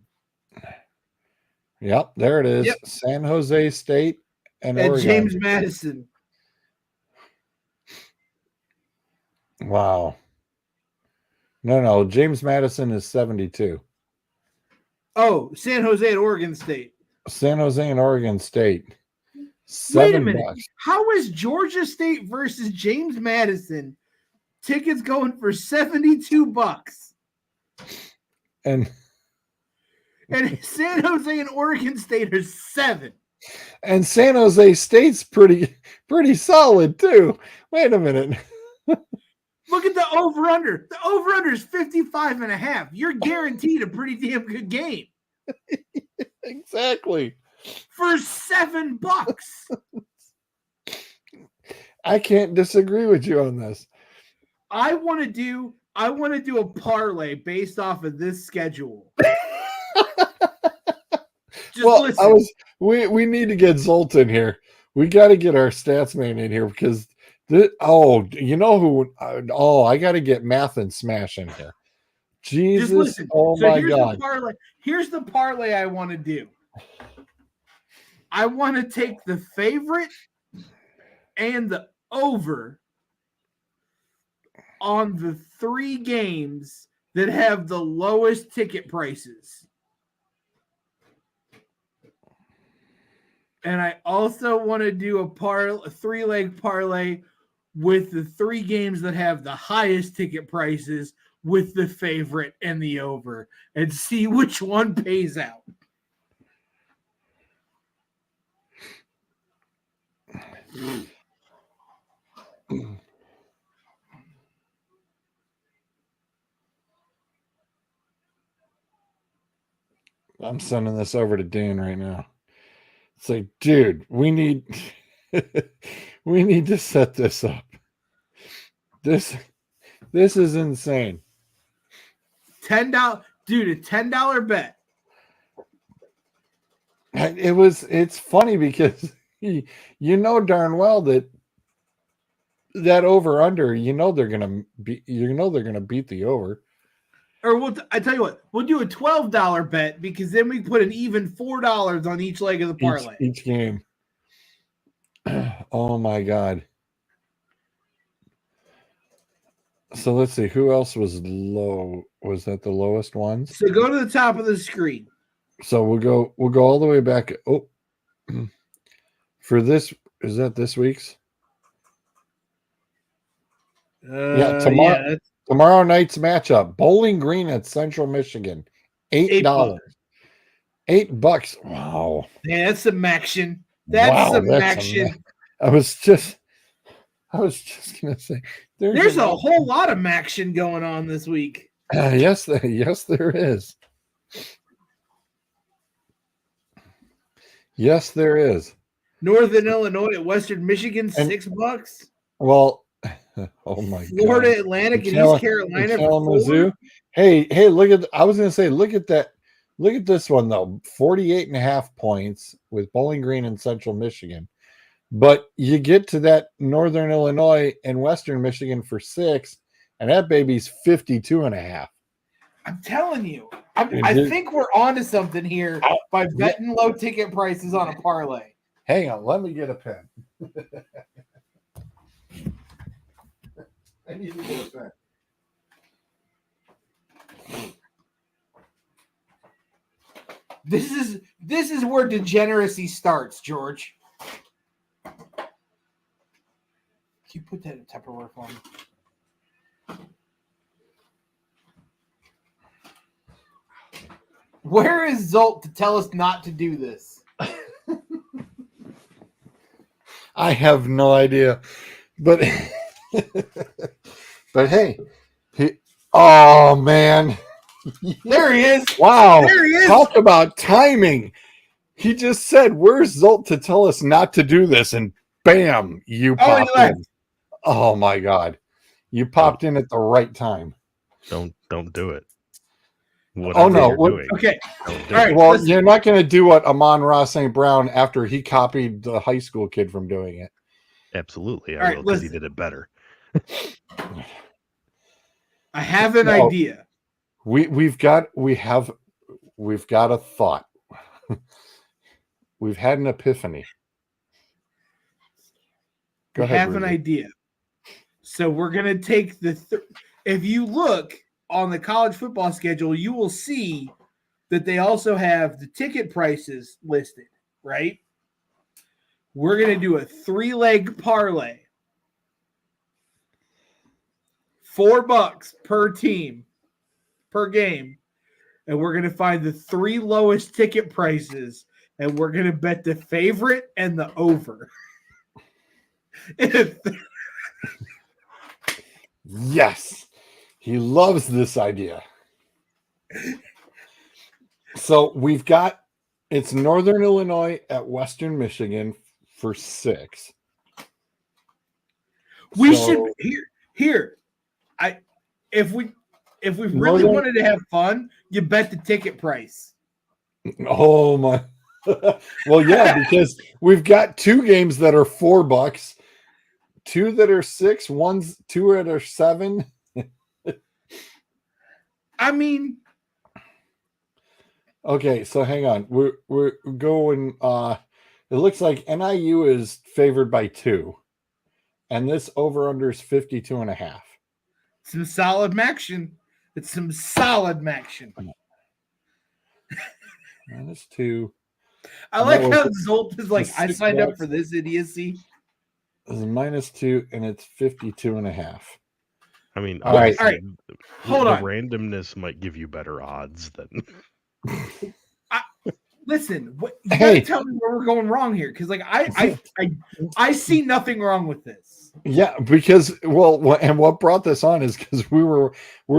Yep, there it is. Yep. San Jose State and And Oregon. James Madison. Wow. No. James Madison is 72. Oh, San Jose at Oregon State. San Jose and Oregon State. Wait a $7. minute. How is Georgia State versus James Madison tickets going for $72? And San Jose and Oregon State are $7. San Jose State's pretty solid too. Wait a minute. Look at the over-under. The over-under is 55.5. You're guaranteed a pretty damn good game Exactly. for $7. I can't disagree with you on this. I want to do a parlay based off of this schedule. Just listen. We need to get Zoltan here. We got to get our stats man in here because you know who? I got to get Math and Smash in here. Jesus! Just listen. Oh So my here's God! The parlay. Here's the parlay I want to do. I want to take the favorite and the over on the 3 games that have the lowest ticket prices. And I also want to do a 3-leg parlay with the 3 games that have the highest ticket prices with the favorite and the over and see which one pays out. I'm sending this over to Dan right now. It's like, dude, we need to set this up. This is insane. $10, dude, a $10 bet. It's funny because you know darn well that over under, they're gonna beat the over. Or I tell you what, we'll do a $12 bet because then we put an even $4 on each leg of the parlay. Each game. Oh my God. So let's see who else was low. Was that the lowest ones? So go to the top of the screen. So we'll go all the way back. Oh, for this, is that this week's? Tomorrow night's matchup: Bowling Green at Central Michigan, $8. $8. Wow. Yeah, that's some action. That's some action. I was just gonna say there's a whole lot of action going on this week. Yes, there is. Yes, there is. Northern Illinois at Western Michigan, $6. Well, oh my Florida God. Atlantic and East Carolina for $4. Hey, look at I was gonna say, look at that. Look at this one though. 48.5 points with Bowling Green and Central Michigan. But you get to that Northern Illinois and Western Michigan for 6, and that baby's 52.5. I'm telling you. I think we're onto something here by betting low ticket prices on a parlay. Hang on, let me get a pen. I need to go back. This is where degeneracy starts, George. Can you put that in Tupperware for me? Where is Zolt to tell us not to do this? I have no idea, but but hey, oh man, There he is. wow! There he is. Talk about timing. He just said, "Where's Zolt to tell us not to do this?" And bam, you Oh, he popped left. in. Oh my god, you popped in at the right time. Don't do it. Oh, no, You're what- doing, Okay. don't do All it. right. Well, listen. you're not going to do what Amon-Ra St. Brown after he copied the high school kid from doing it. Absolutely, All I right, will because he listen. did it better. I have an No. idea. We've got a thought. We've had an epiphany. Go We ahead, have an Rudy. idea. So we're going to take if you look on the college football schedule, you will see that they also have the ticket prices listed, right? We're going to do a 3-leg parlay. $4 per team, per game. And we're going to find the 3 lowest ticket prices, and we're going to bet the favorite and the over. Yes, he loves this idea. So it's Northern Illinois at Western Michigan for 6. We So- should here. If we really Northern- wanted to have fun, you bet the ticket price. Oh my! Well, yeah, because we've got 2 games that are $4, 2 that are 6, 2 that are 7. I mean, Okay, so hang on. We're going. It looks like NIU is favored by 2, and this over under is 52.5. some solid action. It's some solid action. -2 I like That how was- Zolt is like, I $6. signed up for this idiocy. is -2, and it's 52.5. I mean, All right. honestly, All right. Hold the on. randomness might give you better odds than Listen, you Hey. gotta tell me where we're going wrong here, because like I see nothing wrong with this. Yeah, because and what brought this on is because we're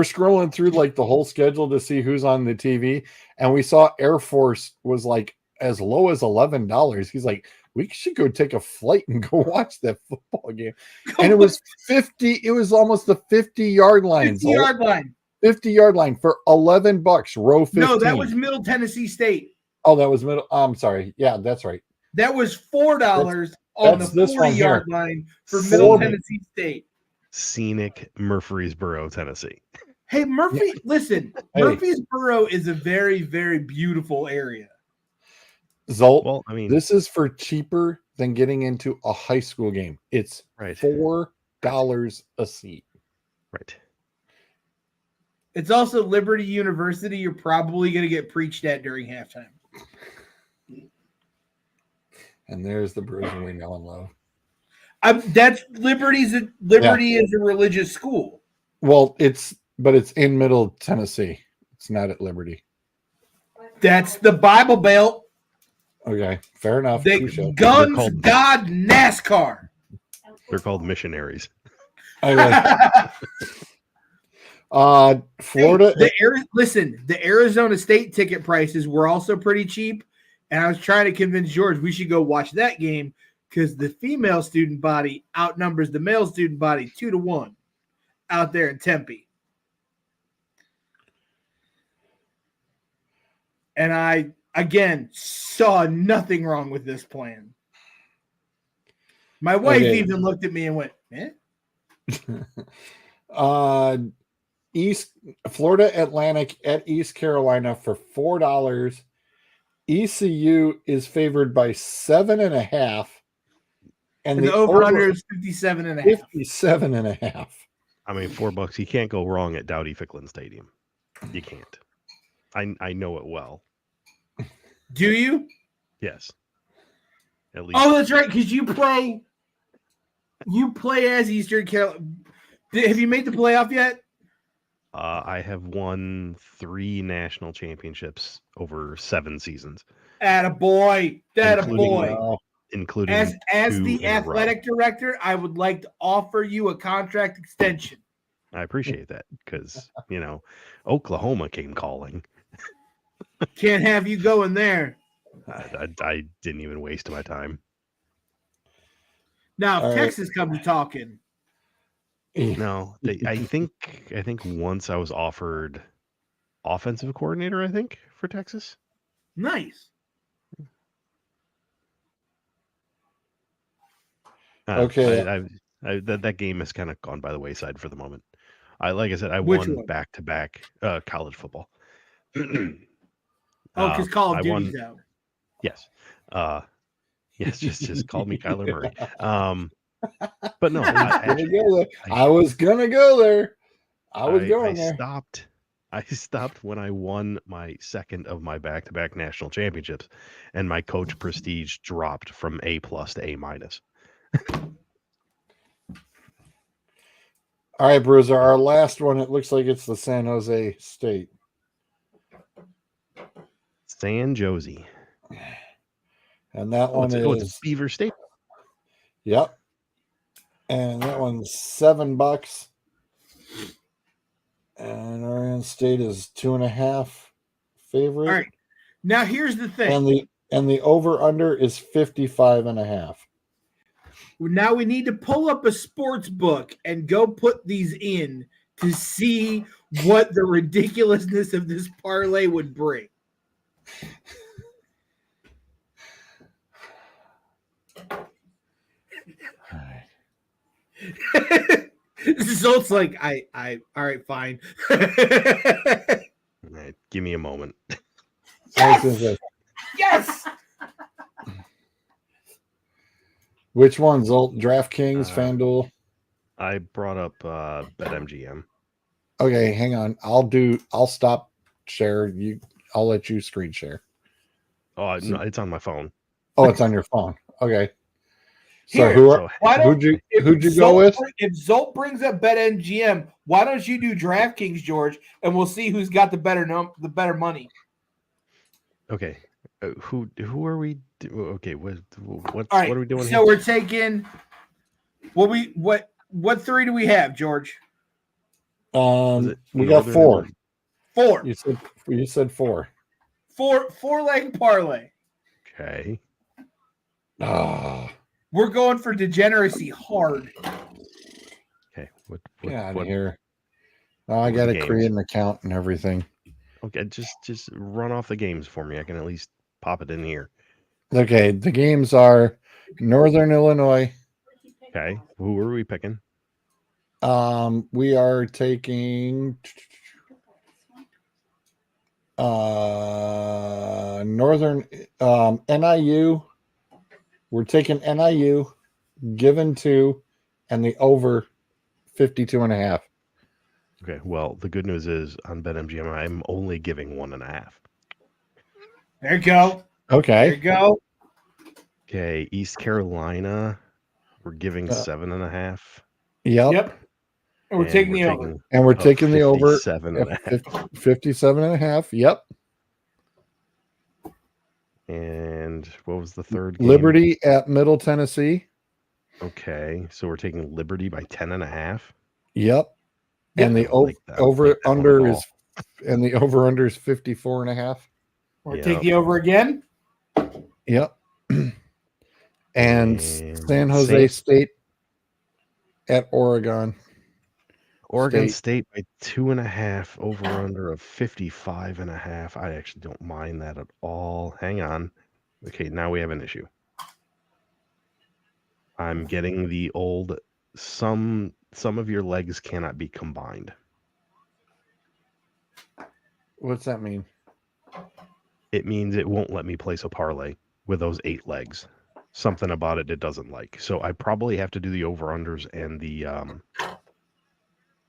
scrolling through like the whole schedule to see who's on the TV, and we saw Air Force was like as low as $11. He's like, we should go take a flight and go watch that football game. And it was 50. It was almost the 50-yard line. 50-yard line. 50-yard line for $11. Row 15. No, that was Middle Tennessee State. Oh, that was middle. I'm sorry. Yeah, that's right. That was $4 on that's the this one 40-yard here. line for Middle $4. Tennessee State. scenic Murfreesboro, Tennessee. Hey, Murphy, listen, Hey. Murfreesboro is a very, very beautiful area. Zolt, Well, I mean, this is for cheaper than getting into a high school game. It's right, $4 a seat. right. It's also Liberty University. You're probably going to get preached at during halftime. And there's the bruiser we know and love. That's Liberty is a religious school. Well, it's in Middle Tennessee. It's not at Liberty. That's the Bible Belt. Okay, fair enough. They Touche. guns, called- God, NASCAR. They're called missionaries. Okay. Florida. The Arizona State ticket prices were also pretty cheap, and I was trying to convince George we should go watch that game because the female student body outnumbers the male student body 2-1 out there in Tempe. And I again saw nothing wrong with this plan. My wife Okay. even looked at me and went, "Eh." East Florida Atlantic at East Carolina for $4. ECU is favored by 7.5, and And the over under is 57.5. 57.5. I mean, $4. You can't go wrong at Dowdy Ficklin Stadium. You can't. I know it well. Do you? Yes. At least. Oh, that's right, because you play as Eastern Carolina. Have you made the playoff yet? I have won 3 national championships over 7 seasons, Attaboy. Attaboy. including As 2 the in a row. athletic director, I would like to offer you a contract extension. I appreciate that because, Oklahoma came calling. Can't have you going there. I didn't even waste my time. Now, if All right. Texas comes talking, No, I think once I was offered offensive coordinator, I think, for Texas. nice. Okay. That game has kind of gone by the wayside for the moment. Like I said, I Which won one? back-to-back college football. Oh, because Call of I Duty's won. out. Yes. Yes, just call me Kyler Murray. But no, I was gonna go there. I was I going there. stopped when I won my second of my back-to-back national championships, and my coach prestige dropped from A+ to A-. All right, Bruiser. Our last one. It looks like it's the San Jose State. San Jose. And that one It's is Beaver State. Yep. And that one's $7. And Oregon State is 2.5 favorite. All right. Now, here's the thing. And the over under is 55.5. Now we need to pull up a sports book and go put these in to see what the ridiculousness of this parlay would bring. Zolt's like, I all right, fine. All right, give me a moment. Yes! Yes! Which one, Zolt? DraftKings, FanDuel? I brought up BetMGM. Okay, hang on. I'll stop share. I'll let you screen share. Oh, no, it's on my phone. Oh, it's on your phone. Okay. So Here, who'd you go with? If Zolt brings up BetMGM, why don't you do DraftKings, George, and we'll see who's got the better money. Okay. Who are we? Okay, what right, are we doing? So here? we're taking what 3 do we have, George? We got 4. 4. You said 4. 4-leg parlay. Okay. We're going for degeneracy hard. Okay. What Get out of here. I got to create an account and everything. Okay, just run off the games for me. I can at least pop it in here. Okay, the games are Northern Illinois. Okay. Who are we picking? We are taking Northern NIU. We're taking NIU, given 2, and the over 52.5. Okay. Well, the good news is on BetMGM, I'm only giving 1.5. There you go. Okay. There you go. Okay. East Carolina, we're giving 7.5. Yep. And we're taking the over. And we're taking the over 57.5. 57.5. Yep. And what was the third game? Liberty at Middle Tennessee. Okay. So we're taking Liberty by 10.5. Yep. And the over under is 54.5. We'll take the over again. Yep. And San Jose State at Oregon. Oregon State by 2.5, over under of 55.5. I actually don't mind that at all. Hang on. Okay, now we have an issue. I'm getting the old some of your legs cannot be combined. What's that mean? It means it won't let me place a parlay with those 8 legs. Something about it doesn't like. So I probably have to do the over-unders and the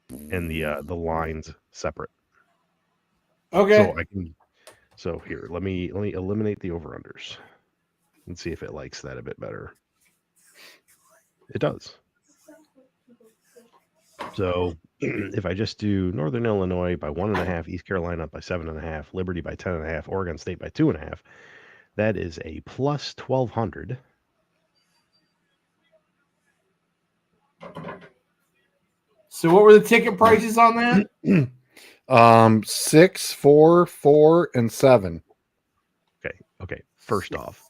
and the lines separate. Okay. So here, let me eliminate the over-unders and see if it likes that a bit better. It does. So if I just do Northern Illinois by 1.5, East Carolina by 7.5, Liberty by 10.5, Oregon State by 2.5, that is a plus 1,200. So what were the ticket prices on that? 6, 4, 4, and 7. Okay. First off,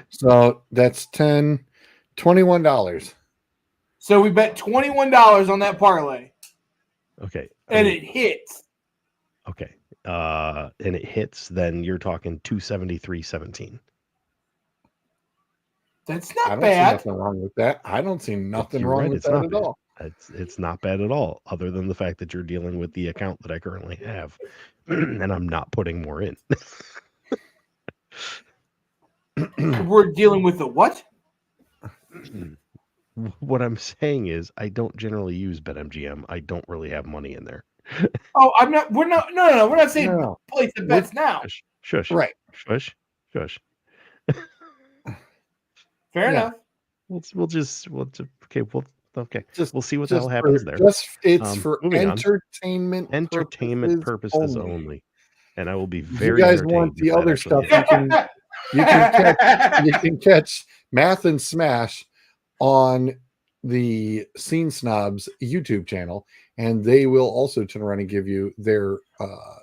So that's $21. So we bet $21 on that parlay, okay, and it hits. Okay. And it hits, then you're talking 273.17. That's I not don't see bad. nothing wrong with that. I don't see nothing You're wrong right, with it's that not at bad. all. It's not bad at all, other than the fact that you're dealing with the account that I currently have, and I'm not putting more in. We're dealing with the what? What I'm saying is, I don't generally use BetMGM. I don't really have money in there. Oh, I'm not. We're not. No. We're not saying No. place the bets now. Shush. Right. Shush. Fair Yeah. enough. Okay. Just We'll see what the hell happens there. It's for Moving on. entertainment Purposes only. only. And I will be If very you guys entertained want the if that other actually stuff, you can catch Math and Smash on the Scene Snobs YouTube channel, and they will also turn around and give you their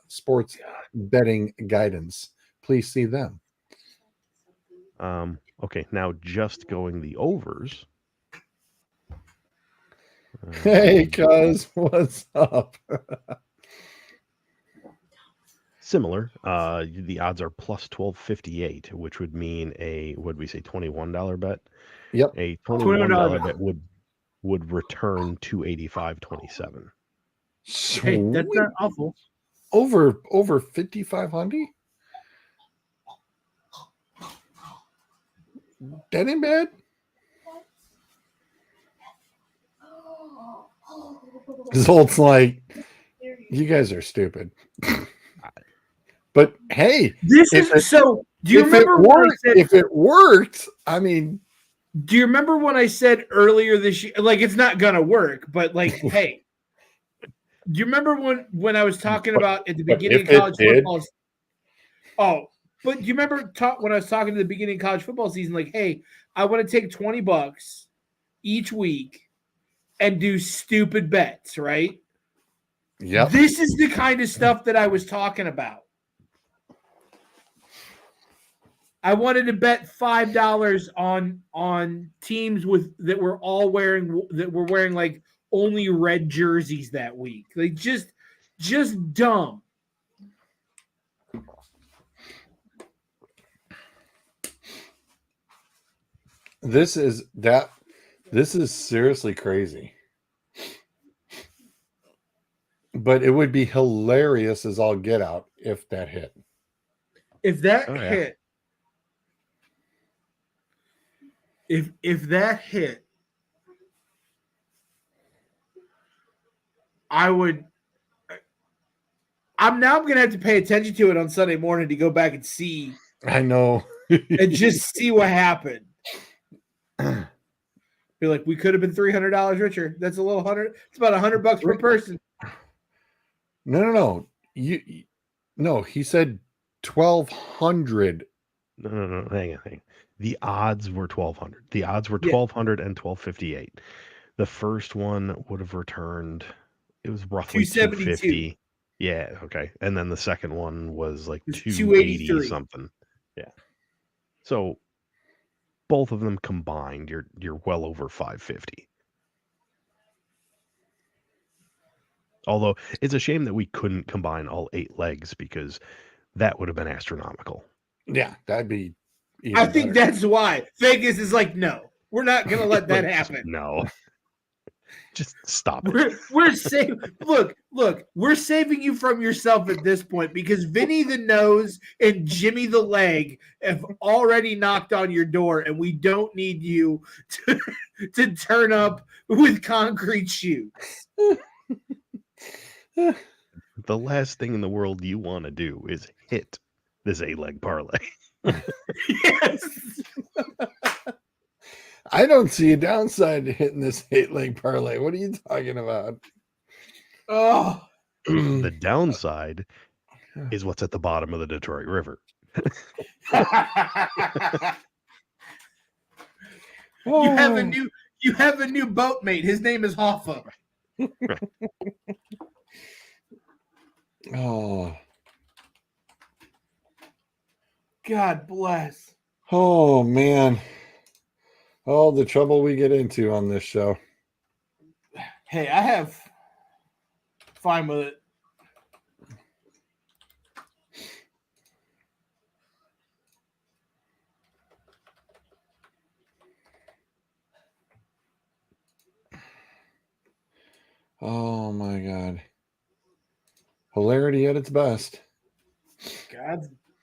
sports betting guidance. Please see them. Okay, now just going the overs. Hey, cuz, what's up? Similar. The odds are plus 1258, which would mean would we say $21 bet? Yep. A $21 bet would return 285.27. Hey, that's not awful. Over 5,500. That ain't bad. Zolt's like, you guys are stupid. But hey, This is so. Do you remember when I said? If it worked, I mean, Do you remember when I said earlier this year? Like, it's not gonna work, but like, hey, do you remember when I was talking about at the beginning of college football? Oh, but do you remember when I was talking to the beginning of college football season? Like, hey, I want to take $20 each week and do stupid bets, right? Yep. This is the kind of stuff that I was talking about. I wanted to bet $5 on teams that were wearing like only red jerseys that week. Like just dumb. This is seriously crazy. But it would be hilarious as all get out if that hit. If that hit. If that hit, I'm gonna have to pay attention to it on Sunday morning to go back and see. I know. And just see what happened. Be like, we could have been $300 richer. That's a little $100. It's about $100 per person. No. No, he said 1,200. No. Hang on. The odds were 1,200. The odds were 1,200 and 1,258. The first one would have returned. It was roughly 250. Yeah. Okay. And then the second one was like 280 something. Yeah. So both of them combined, you're well over 550. Although it's a shame that we couldn't combine all 8 legs because that would have been astronomical. Yeah, that'd be. I think that's why Vegas is like, no, we're not going to let that happen. No. Just stop it. We're saving. Look, we're saving you from yourself at this point because Vinny the Nose and Jimmy the Leg have already knocked on your door, and we don't need you to turn up with concrete shoes. The last thing in the world you want to do is hit this 8-leg parlay. Yes. I don't see a downside to hitting this 8-leg parlay. What are you talking about? Oh. The downside is what's at the bottom of the Detroit River. You have a new boatmate. His name is Hoffa. Oh. God bless. Oh man. All the trouble we get into on this show. Hey, I have fine with it. Oh my God. Hilarity at its best.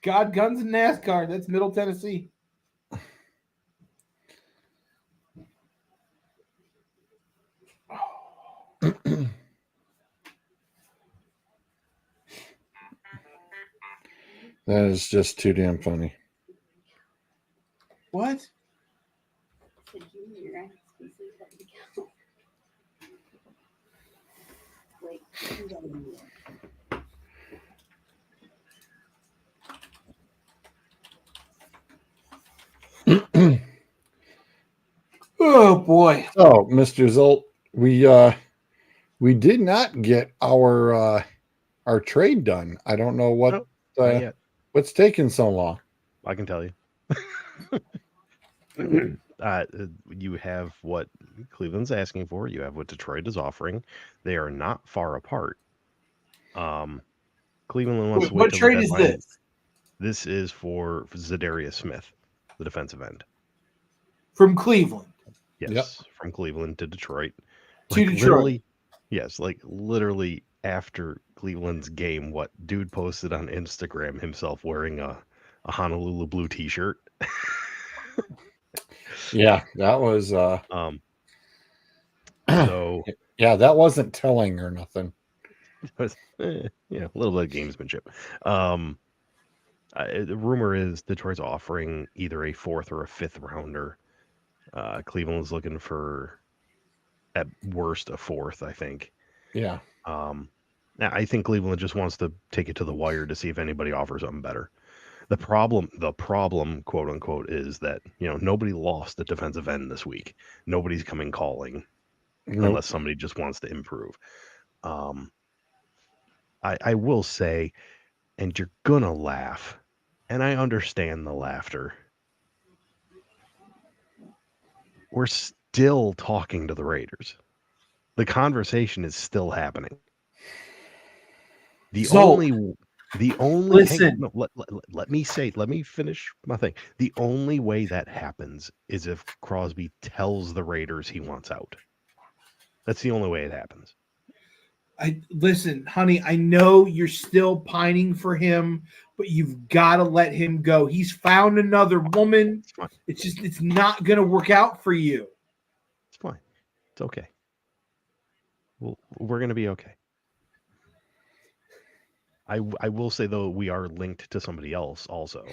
God, guns, and NASCAR. That's Middle Tennessee. That is just too damn funny. What? Oh boy. Oh, Mr. Zolt, we did not get our trade done. I don't know what Not yet. what's taking so long. I can tell you. You have what Cleveland's asking for. You have what Detroit is offering. They are not far apart. Cleveland wants to wait What till trade the is deadline. this? This is for Zadarius Smith, the defensive end. From Cleveland. Yes, Yep. from Cleveland to Detroit. To Detroit. Literally, yes, like literally after Cleveland's game, what dude posted on Instagram himself wearing a Honolulu blue T-shirt. Yeah, that was So yeah, that wasn't telling or nothing. a little bit of gamesmanship. The rumor is Detroit's offering either a 4th or a 5th rounder. Cleveland's looking for, at worst, a 4th, I think. Yeah. Now I think Cleveland just wants to take it to the wire to see if anybody offers something better. The problem, quote unquote, is that nobody lost at defensive end this week. Nobody's coming calling unless somebody just wants to improve. I will say, and you're gonna laugh, and I understand the laughter. We're still talking to the Raiders. The conversation is still happening. The only Listen. let me finish my thing. The only way that happens is if Crosby tells the Raiders he wants out. That's the only way it happens. Listen, honey, I know you're still pining for him, but you've got to let him go. He's found another woman. It's fine. It's not going to work out for you. It's fine. It's okay. We're going to be okay. I will say, though, we are linked to somebody else also.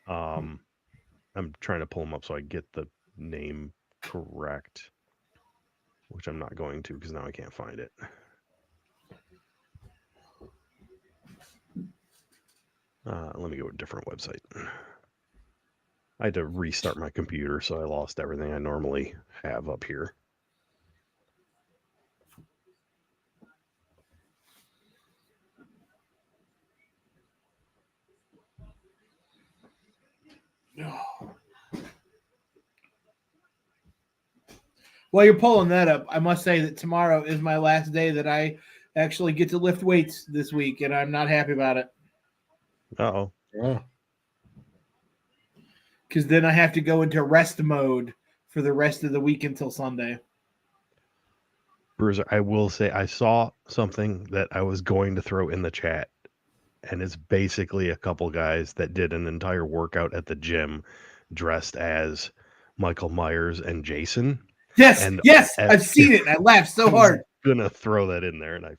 I'm trying to pull him up so I get the name correct, which I'm not going to because now I can't find it. Let me go to a different website. I had to restart my computer, so I lost everything I normally have up here. While you're pulling that up, I must say that tomorrow is my last day that I actually get to lift weights this week, and I'm not happy about it. Uh-oh. Yeah. Because then I have to go into rest mode for the rest of the week until Sunday. Bruiser, I will say I saw something that I was going to throw in the chat, and it's basically a couple guys that did an entire workout at the gym dressed as Michael Myers and Jason. Yes, And I've seen it. I laughed so I was hard. gonna throw that in there, and I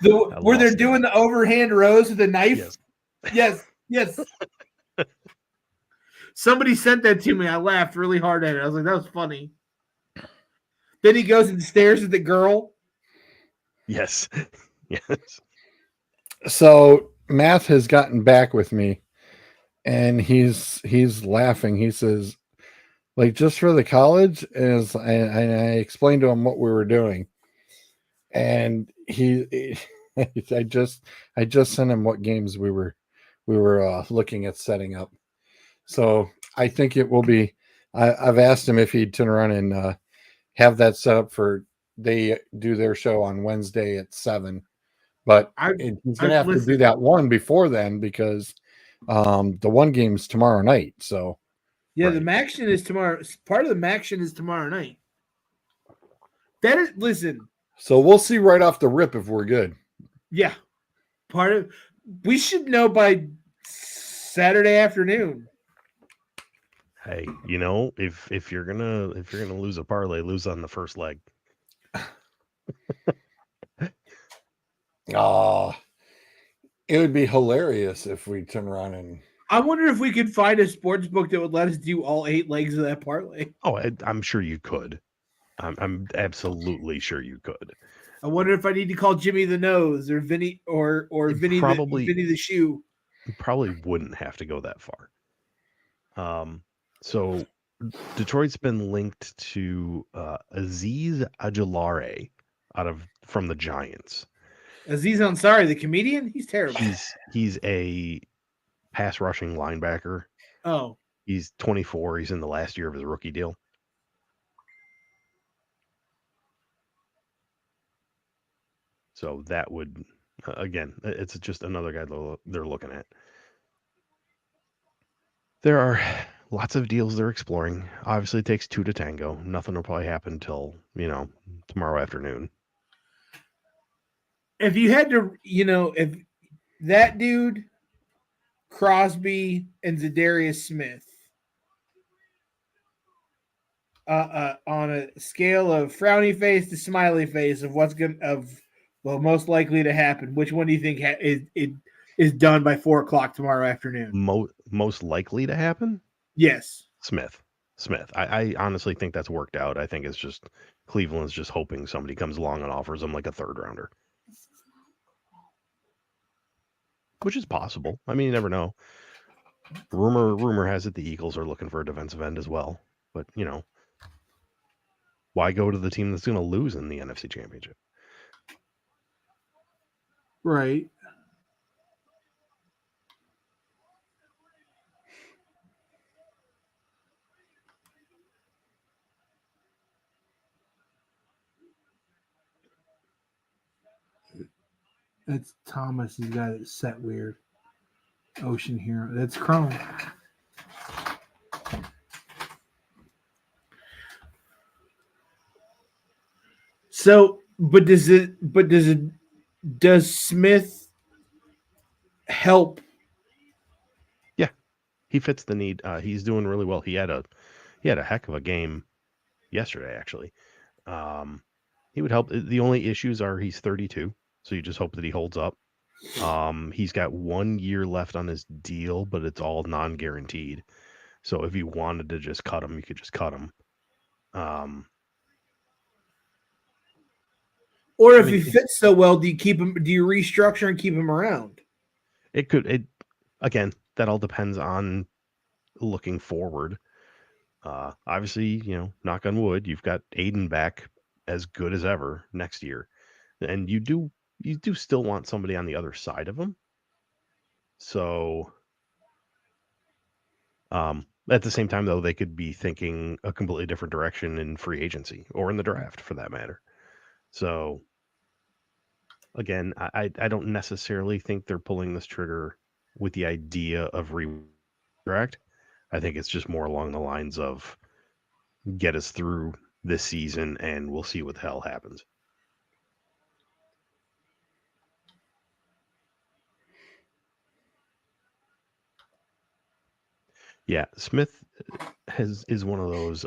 Where they're lost it. doing the overhand rows with the knife. Yes. Somebody sent that to me. I laughed really hard at it. I was like, that was funny. Then he goes and stares at the girl. Yes. So Math has gotten back with me, and he's laughing. He says, like, just for the college, and I explained to him what we were doing, and I just sent him what games we were looking at setting up. So I think it will be. I've asked him if he'd turn around and have that set up for. They do their show on Wednesday at 7, but he's going to have to do that one before then because the one game's tomorrow night. So yeah, the Maction is tomorrow. Part of the Maction is tomorrow night. That is, listen. So we'll see right off the rip if we're good. Yeah, we should know by Saturday afternoon. Hey, you know, if you're gonna lose a parlay, lose on the first leg. Oh, it would be hilarious if we turn around and. I wonder if we could find a sports book that would let us do all 8 legs of that parlay. Oh, I'm sure you could. I'm absolutely sure you could. I wonder if I need to call Jimmy the Nose or Vinny or Vinny the Shoe. You probably wouldn't have to go that far. So Detroit's been linked to Aziz Ojulari from the Giants. Aziz Ansari, the comedian, he's terrible. He's a pass rushing linebacker. Oh, he's 24. He's in the last year of his rookie deal. So that would, again, it's just another guy they're looking at. There are lots of deals they're exploring. Obviously, it takes 2 to tango. Nothing will probably happen until, tomorrow afternoon. If you had to, if that dude, Crosby, and Zadarius Smith, on a scale of frowny face to smiley face of most likely to happen, which one do you think is done by 4:00 tomorrow afternoon? Most likely to happen? Yes. Smith. I honestly think that's worked out. I think it's just Cleveland's just hoping somebody comes along and offers them like a 3rd rounder. Which is possible. I mean, you never know. Rumor has it the Eagles are looking for a defensive end as well. But, why go to the team that's going to lose in the NFC Championship? Right. That's Thomas. He's got it set weird. Ocean Hero. That's Chrome. So, does Smith help? Yeah, he fits the need. He's doing really well. He had a heck of a game yesterday, actually. He would help. The only issues are he's 32, so you just hope that he holds up. He's got 1 year left on his deal, but it's all non-guaranteed. So if you wanted to just cut him, you could just cut him. Or if he fits so well, do you keep him? Do you restructure and keep him around? Again, that all depends on looking forward. Obviously, knock on wood, you've got Aiden back as good as ever next year, and you do still want somebody on the other side of him. So, at the same time, though, they could be thinking a completely different direction in free agency or in the draft, for that matter. So, again, I don't necessarily think they're pulling this trigger with the idea of redirect. I think it's just more along the lines of get us through this season and we'll see what the hell happens. Yeah, Smith is one of those.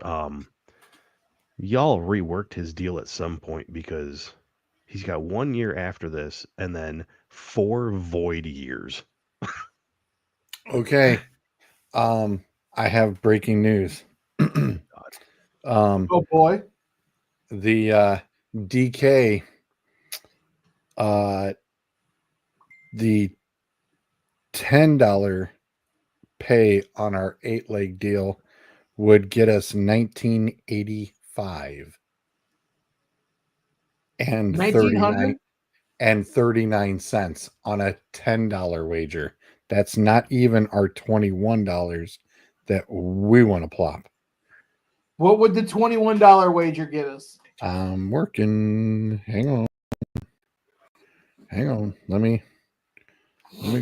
Y'all reworked his deal at some point because he's got 1 year after this, and then 4 void years. Okay. I have breaking news. Oh boy. The DK, the $10 pay on our 8-leg deal would get us 1985 and 1900? 39 cents on a $10 wager. That's not even our $21 that we want to plop. What would the $21 wager get us? I'm working. Hang on. Let me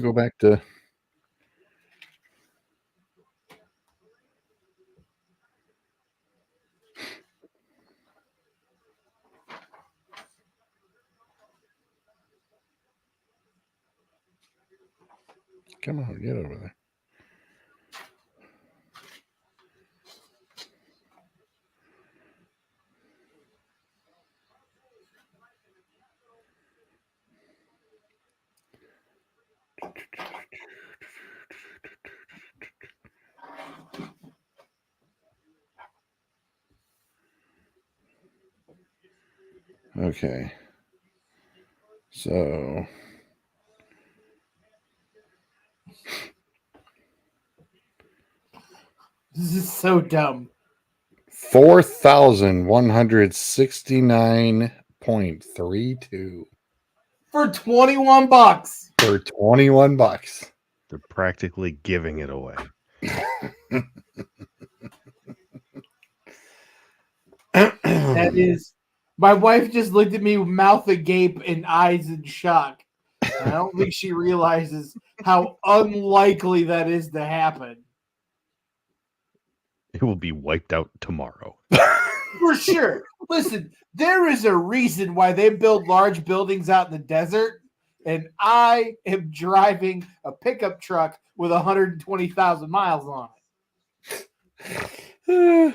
go back to come on, get over there. Okay. So This is so dumb. 4,169.32 For $21. for $21. They're practically giving it away. That is, my wife just looked at me with mouth agape and eyes in shock. I don't think she realizes how unlikely that is to happen. It will be wiped out tomorrow. For sure. Listen, there is a reason why they build large buildings out in the desert, and I am driving a pickup truck with 120,000 miles on it.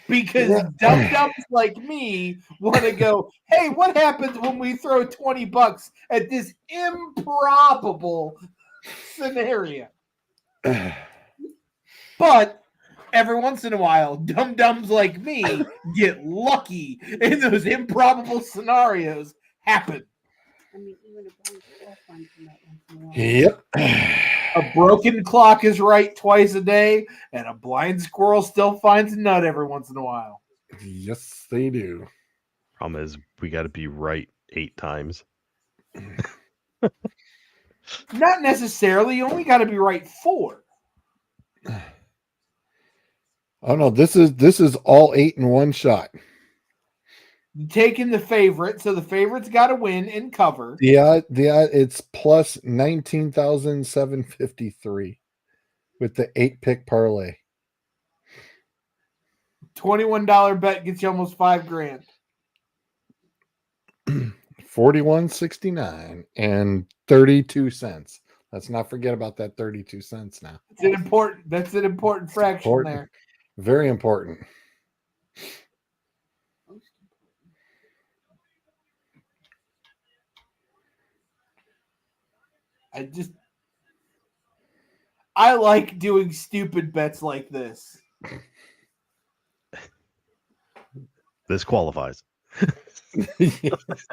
Because dum-dums like me want to go, hey, what happens when we throw $20 at this improbable scenario? But every once in a while, dum-dums like me get lucky and those improbable scenarios happen. I mean, even a blind squirrel finds a nut once in a while. Yep. A broken clock is right twice a day, and a blind squirrel still finds a nut every once in a while. Yes, they do. Problem is, we got to be right 8 times. Not necessarily. You only got to be right 4. Oh no, this is all 8 in one shot. Taking the favorite, so the favorite's got to win and cover. Yeah, it's plus 19,753 with the 8-pick parlay. $21 bet gets you almost $5,000. 41.69 and 32 cents. Let's not forget about that 32 cents now. That's an important fraction Important. there. Very important. I like doing stupid bets like this. This qualifies.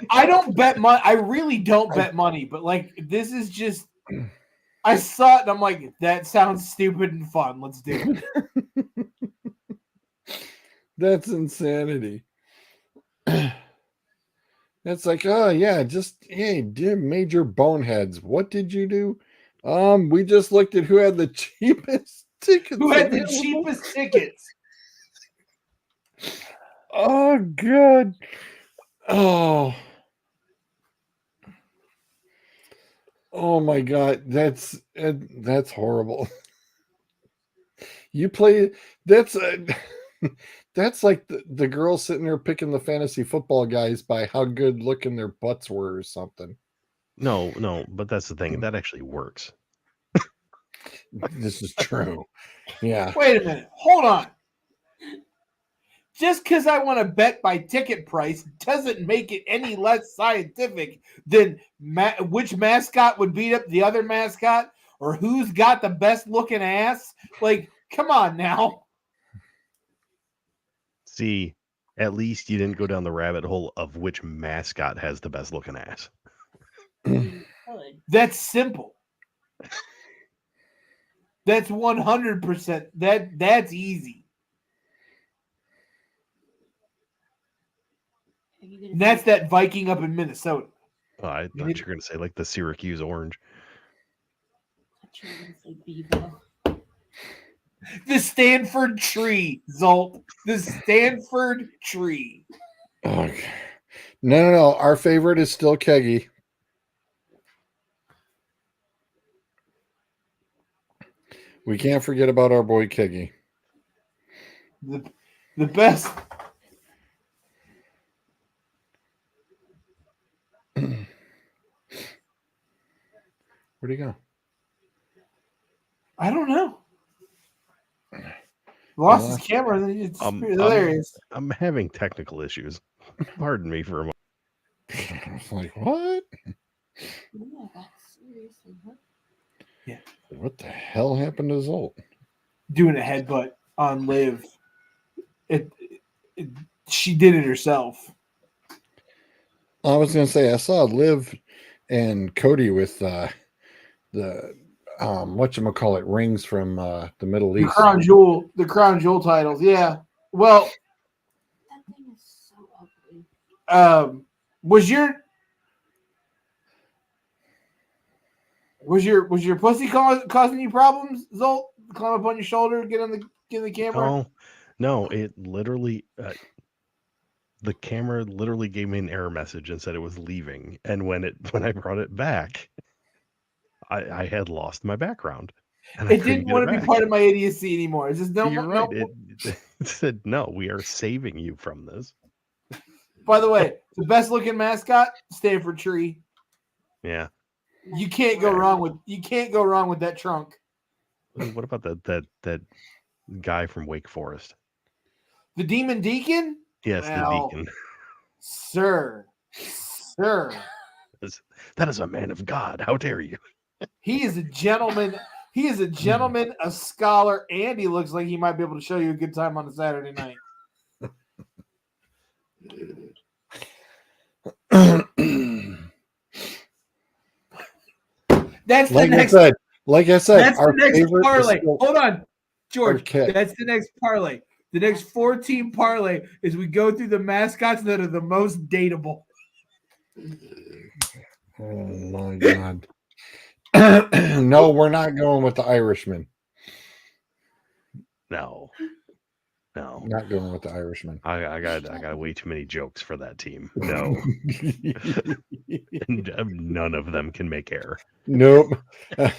I don't bet money. I really don't bet money, but like this is just. I saw it and I'm like, that sounds stupid and fun. Let's do it. That's insanity. It's like, oh yeah, hey, dear major boneheads, what did you do? We just looked at who had the cheapest tickets. Who had the available. cheapest tickets? Oh god. Oh my god, that's horrible. You play that's that's like the girls sitting there picking the fantasy football guys by how good looking their butts were or something. No, but that's the thing. That actually works. This is true. Yeah. Wait a minute. Hold on. Just because I want to bet by ticket price doesn't make it any less scientific than which mascot would beat up the other mascot or who's got the best looking ass. Like, come on now. See, at least you didn't go down the rabbit hole of which mascot has the best looking ass. That's simple. That's 100%. That's easy. And that's that Viking up in Minnesota. Oh, I thought you were going to say like the Syracuse Orange. The Stanford tree, Zolt. The Stanford tree. Okay. No. Our favorite is still Keggy. We can't forget about our boy Keggy. The best. Where'd he go? I don't know. Lost his camera. It's hilarious. I'm having technical issues. Pardon me for a moment. I was like, what? Yeah. What the hell happened to Zolt? Doing a headbutt on Liv. She did it herself. I was going to say, I saw Liv and Cody with the whatchamacallit rings from the Middle East. The crown jewel titles. Yeah. Well, that thing is so ugly. Was your pussy causing you problems, Zolt? Climb up on your shoulder, get in the camera. No, it literally the camera literally gave me an error message and said it was leaving, and when I brought it back, I had lost my background. And it didn't want to be part of my idiocy anymore. It's just You're right. It said no. We are saving you from this. By the way, the best looking mascot, Stanford tree. Yeah. You can't go wrong with that trunk. What about that guy from Wake Forest? The Demon Deacon? Yes, the Deacon. Sir. That is a man of God. How dare you? He is a gentleman. He is a gentleman, a scholar, and he looks like he might be able to show you a good time on a Saturday night. That's like the next. Like I said, that's the next parlay. Hold on, George. Okay. That's the next parlay. The next 4-team parlay is we go through the mascots that are the most dateable. Oh my God. No, we're not going with the Irishman. No. Not going with the Irishman. I got way too many jokes for that team. No. And none of them can make air. Nope.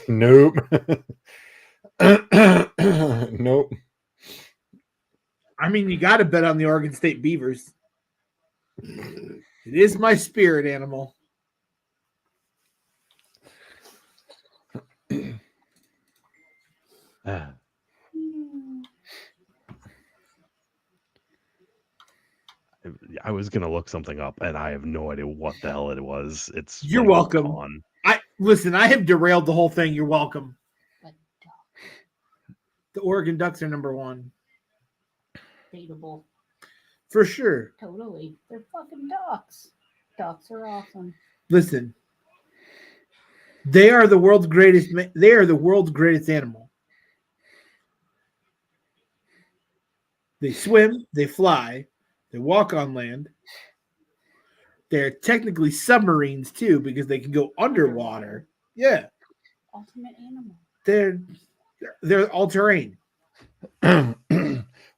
Nope. Nope. I mean, you got to bet on the Oregon State Beavers. It is my spirit animal. I was gonna look something up, and I have no idea what the hell it was. You're welcome. I have derailed the whole thing. You're welcome. The Oregon Ducks are number one. Dateable. For sure. Totally. They're fucking ducks. Ducks are awesome. Listen. They are the world's greatest. They are the world's greatest animal. They swim. They fly. They walk on land. They're technically submarines too because they can go underwater. Yeah. Ultimate animal. They're all terrain.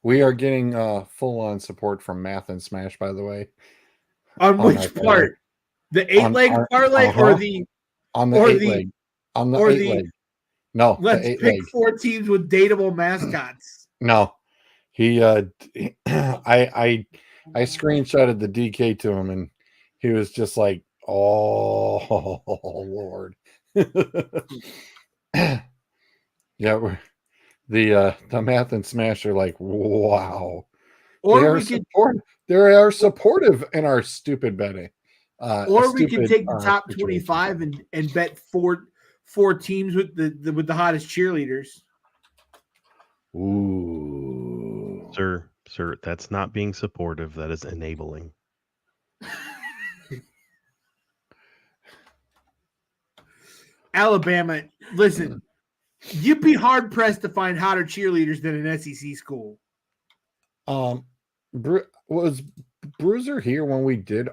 We are getting full-on support from Math and Smash, by the way. On which part? The 8-leg parlay or the on the 8-leg? On the 8-leg. No, let's pick 4 teams with dateable mascots. No. He I screenshotted the DK to him and he was just like, oh Lord. Yeah, the Math and Smash are like, wow. They Or are we could, they are supportive in our stupid betting. or we could take the our top situation. 25 and bet four teams with the hottest cheerleaders. Ooh. Sir, that's not being supportive. That is enabling. Alabama, listen, you'd be hard pressed to find hotter cheerleaders than an SEC school. Was Bruiser here when we did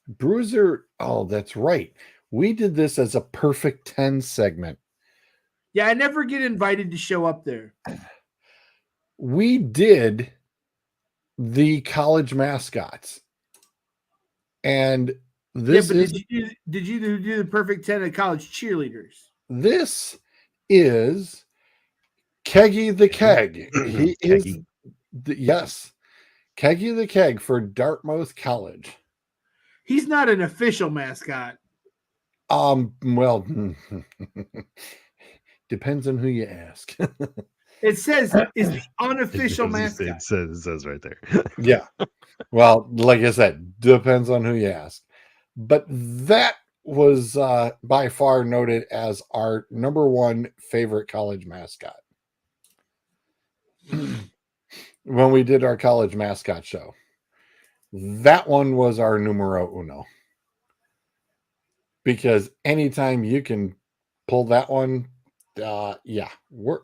Bruiser? Oh, that's right. We did this as a perfect 10 segment. Yeah, I never get invited to show up there. We did the college mascots. And this is did you do the perfect 10 of college cheerleaders? this is Keggy the Keg. He is yes. Keggy the Keg for Dartmouth College. He's not an official mascot. Well, depends on who you ask. It says is the unofficial mascot. It says right there. Yeah. Well, like I said, depends on who you ask. But that was by far noted as our number one favorite college mascot. When we did our college mascot show, that one was our numero uno. Because anytime you can pull that one, yeah, we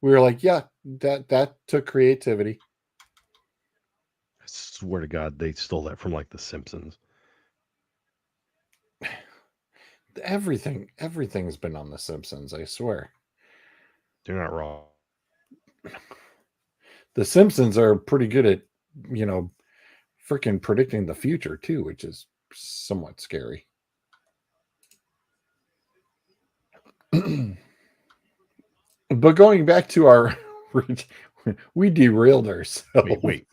were like, yeah, that took creativity. I swear to God, they stole that from like The Simpsons. Everything's been on The Simpsons, I swear. They're not wrong. The Simpsons are pretty good at, freaking predicting the future too, which is somewhat scary. But going back to our, we derailed ourselves. Wait.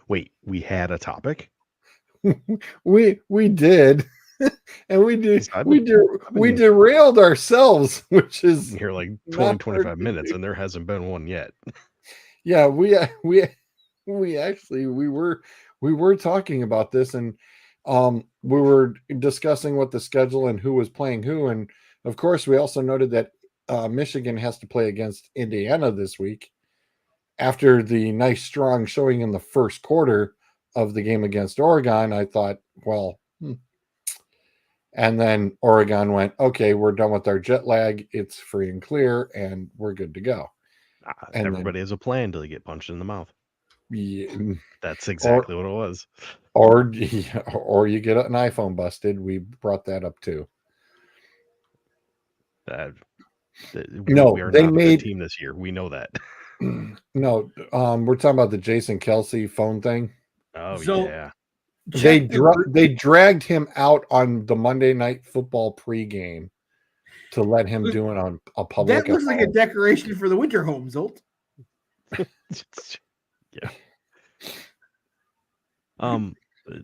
We had a topic. we did, and we derailed ourselves, which is here like 25 minutes, and there hasn't been one yet. Yeah, we were talking about this, and we were discussing what the schedule and who was playing who, and of course we also noted that Michigan has to play against Indiana this week after the nice strong showing in the first quarter of the game against Oregon. I thought, well, and then Oregon went, okay, we're done with our jet lag, it's free and clear, and we're good to go. And everybody has a plan until they get punched in the mouth. Yeah, that's exactly what it was. Or you get an iPhone busted. We brought that up too. No, we are not a good team this year. We know that. No, we're talking about the Jason Kelce phone thing. Oh, yeah. They dragged him out on the Monday Night Football pregame to let him do it on a public. That looks like a decoration for the winter home, Zolt. Yeah.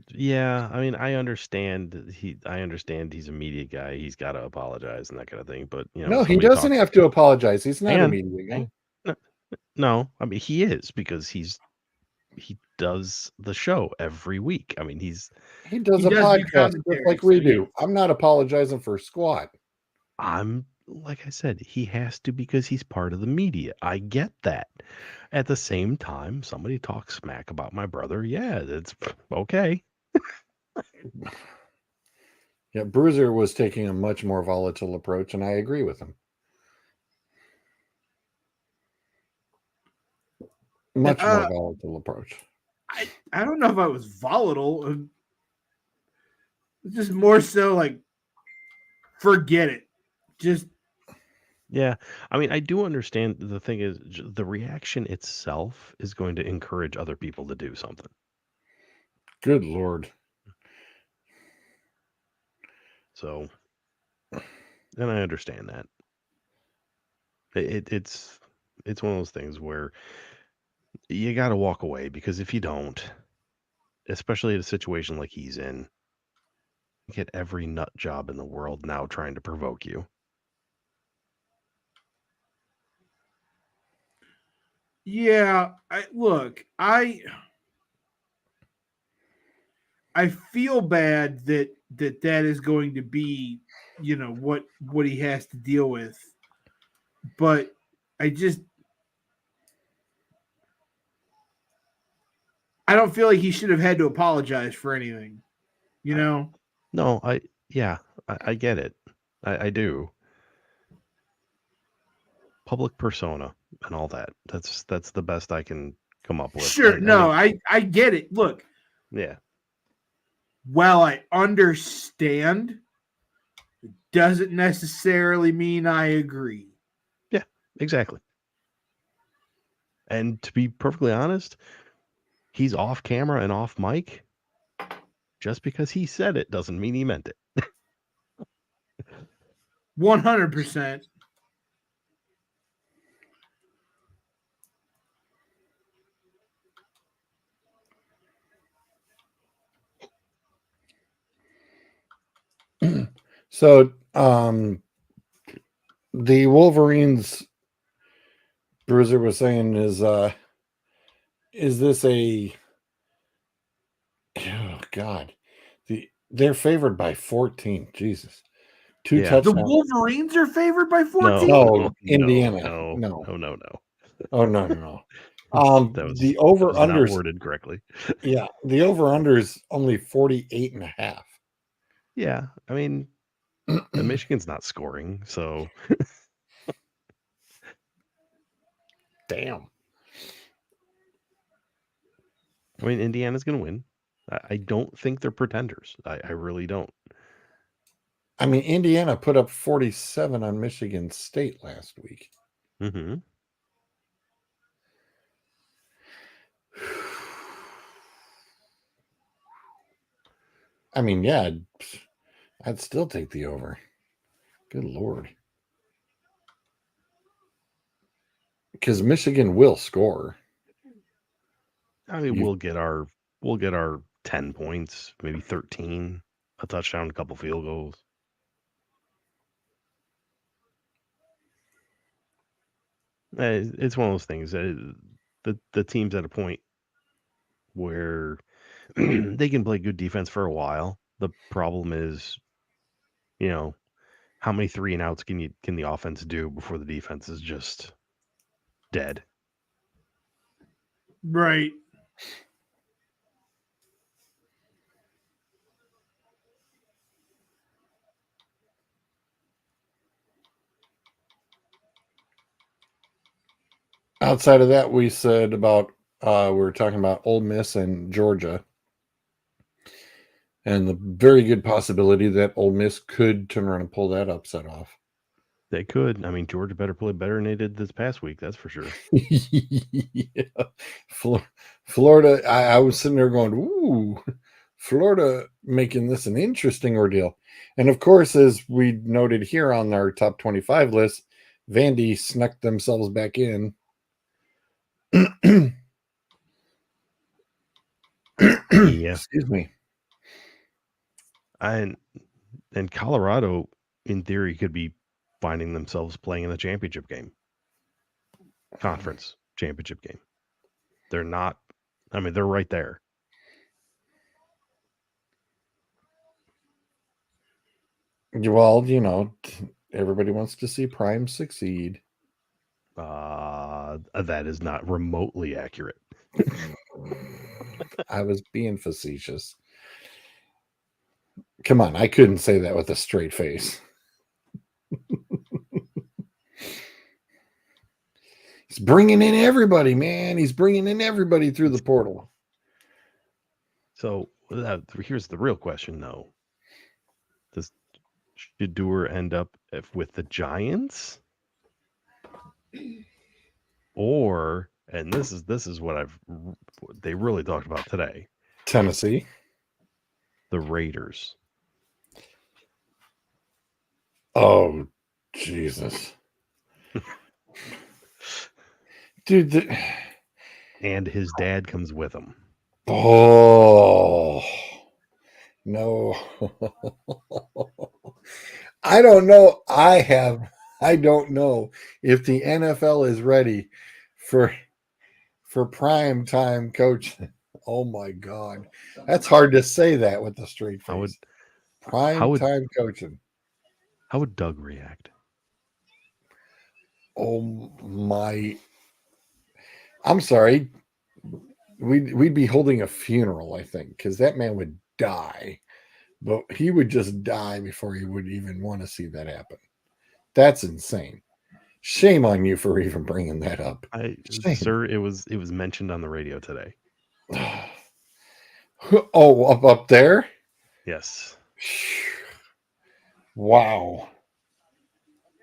Yeah, I mean, I understand he's a media guy. He's got to apologize and that kind of thing. But no, he doesn't have to apologize. He's not a media guy. No, I mean he is, because he does the show every week. I mean he does a podcast just like we do. I'm not apologizing for squat. I'm like I said, he has to because he's part of the media. I get that. At the same time, somebody talks smack about my brother. Yeah, that's okay. Yeah, Bruiser was taking a much more volatile approach, and I agree with him. Much more volatile approach. I don't know if I was volatile. It's just more so like, forget it. Just. Yeah, I mean, I do understand. The thing is, the reaction itself is going to encourage other people to do something. Good Lord. So, and I understand that. It's one of those things where you got to walk away, because if you don't, especially in a situation like he's in, you get every nut job in the world now trying to provoke you. Yeah, I feel bad that is going to be, what he has to deal with. But I don't feel like he should have had to apologize for anything. No, I get it. I do. Public persona and all that. That's the best I can come up with. Sure, I get it. Look, yeah. while I understand, it doesn't necessarily mean I agree. Yeah, exactly. And to be perfectly honest, he's off camera and off mic. Just because he said it doesn't mean he meant it. 100%. So, the Wolverines, Bruiser was saying, is this a? Oh God, they're favored by 14. Jesus, two Yeah. The touchdowns. Wolverines are favored by 14? No, Indiana. No. Oh no. The That over was not unders worded correctly. Yeah, the over under is only 48.5. Yeah, I mean, Michigan's not scoring, so Damn. I mean, Indiana's going to win. I don't think they're pretenders. I really don't. I mean, Indiana put up 47 on Michigan State last week. Mm-hmm. I mean, yeah, I'd still take the over. Good Lord. Because Michigan will score. I mean, we'll get our 10 points, maybe 13, a touchdown, a couple field goals. It's one of those things. The team's at a point where they can play good defense for a while. The problem is, how many 3 and outs can the offense do before the defense is just dead? Right. Outside of that, we said about we were talking about Ole Miss and Georgia, and the very good possibility that Ole Miss could turn around and pull that upset off. They could. I mean, Georgia better play better than they did this past week. That's for sure. Yeah. Florida, I was sitting there going, ooh, Florida making this an interesting ordeal. And of course, as we noted here on our top 25 list, Vandy snuck themselves back in. Yeah. Excuse me. And Colorado, in theory, could be finding themselves playing in the championship game, conference championship game. They're not. I mean, they're right there. Well, everybody wants to see Prime succeed. That is not remotely accurate. I was being facetious. Come on, I couldn't say that with a straight face. He's bringing in everybody, man. He's bringing in everybody through the portal. So here's the real question, though. Does Shador end up with the Giants? Or, and this is what they really talked about today. Tennessee. The Raiders. Oh, Jesus. Dude. And his dad comes with him. Oh, no. I don't know. I don't know if the NFL is ready for for prime time coach. Oh my God, that's hard to say that with the straight How would face. Prime how would time coaching. how would Doug react? Oh my! I'm sorry. We'd be holding a funeral, I think, because that man would die. But he would just die before he would even want to see that happen. That's insane. Shame on you for even bringing that up. Shame. Sir, it was mentioned on the radio today. Oh, up there? Yes. Wow.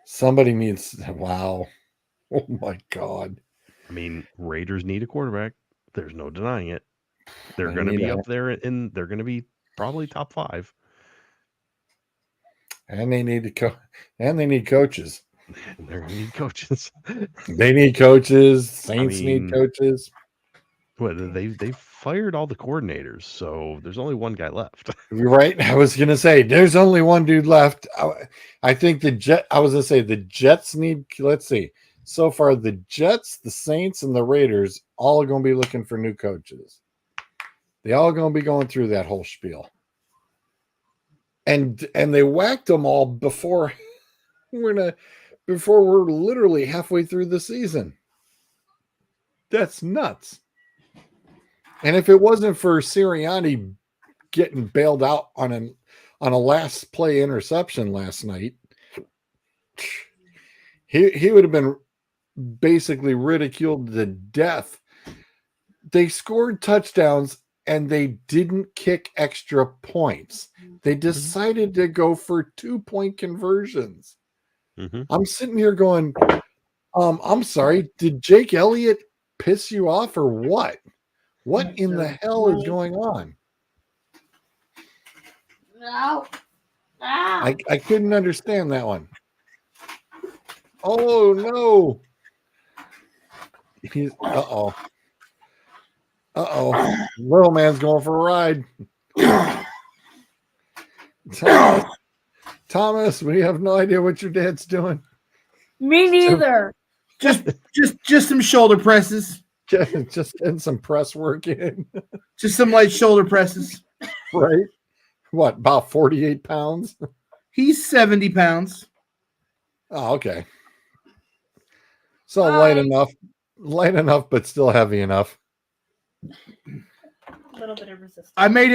Somebody needs. Wow. Oh my God. I mean, Raiders need a quarterback. There's no denying it. They're They going to need be a- up there, and they're going to be probably top 5. And they need and they need coaches. And they're going to need coaches. They need coaches. Saints need mean, coaches. Well, they fired all the coordinators, so there's only one guy left. You're right. I was gonna say there's only one dude left. I think I was gonna say the Jets need. Let's see. So far, the Jets, the Saints, and the Raiders all are gonna be looking for new coaches. They all gonna be going through that whole spiel. And they whacked them all before we're literally halfway through the season. That's nuts. And if it wasn't for Sirianni getting bailed out on a last play interception last night, he would have been basically ridiculed to death. They scored touchdowns and they didn't kick extra points. They decided to go for 2-point conversions. Mm-hmm. I'm sitting here going, I'm sorry, did Jake Elliott piss you off or what? What in the hell is going on? No. I couldn't understand that one. Oh no. He's uh-oh. Little man's going for a ride. Thomas, we have no idea what your dad's doing. Me neither. Just some shoulder presses. Just getting some press work in. Just some light shoulder presses. Right? What, about 48 pounds? He's 70 pounds. Oh, okay. So light enough, but still heavy enough. A little bit of resistance. I made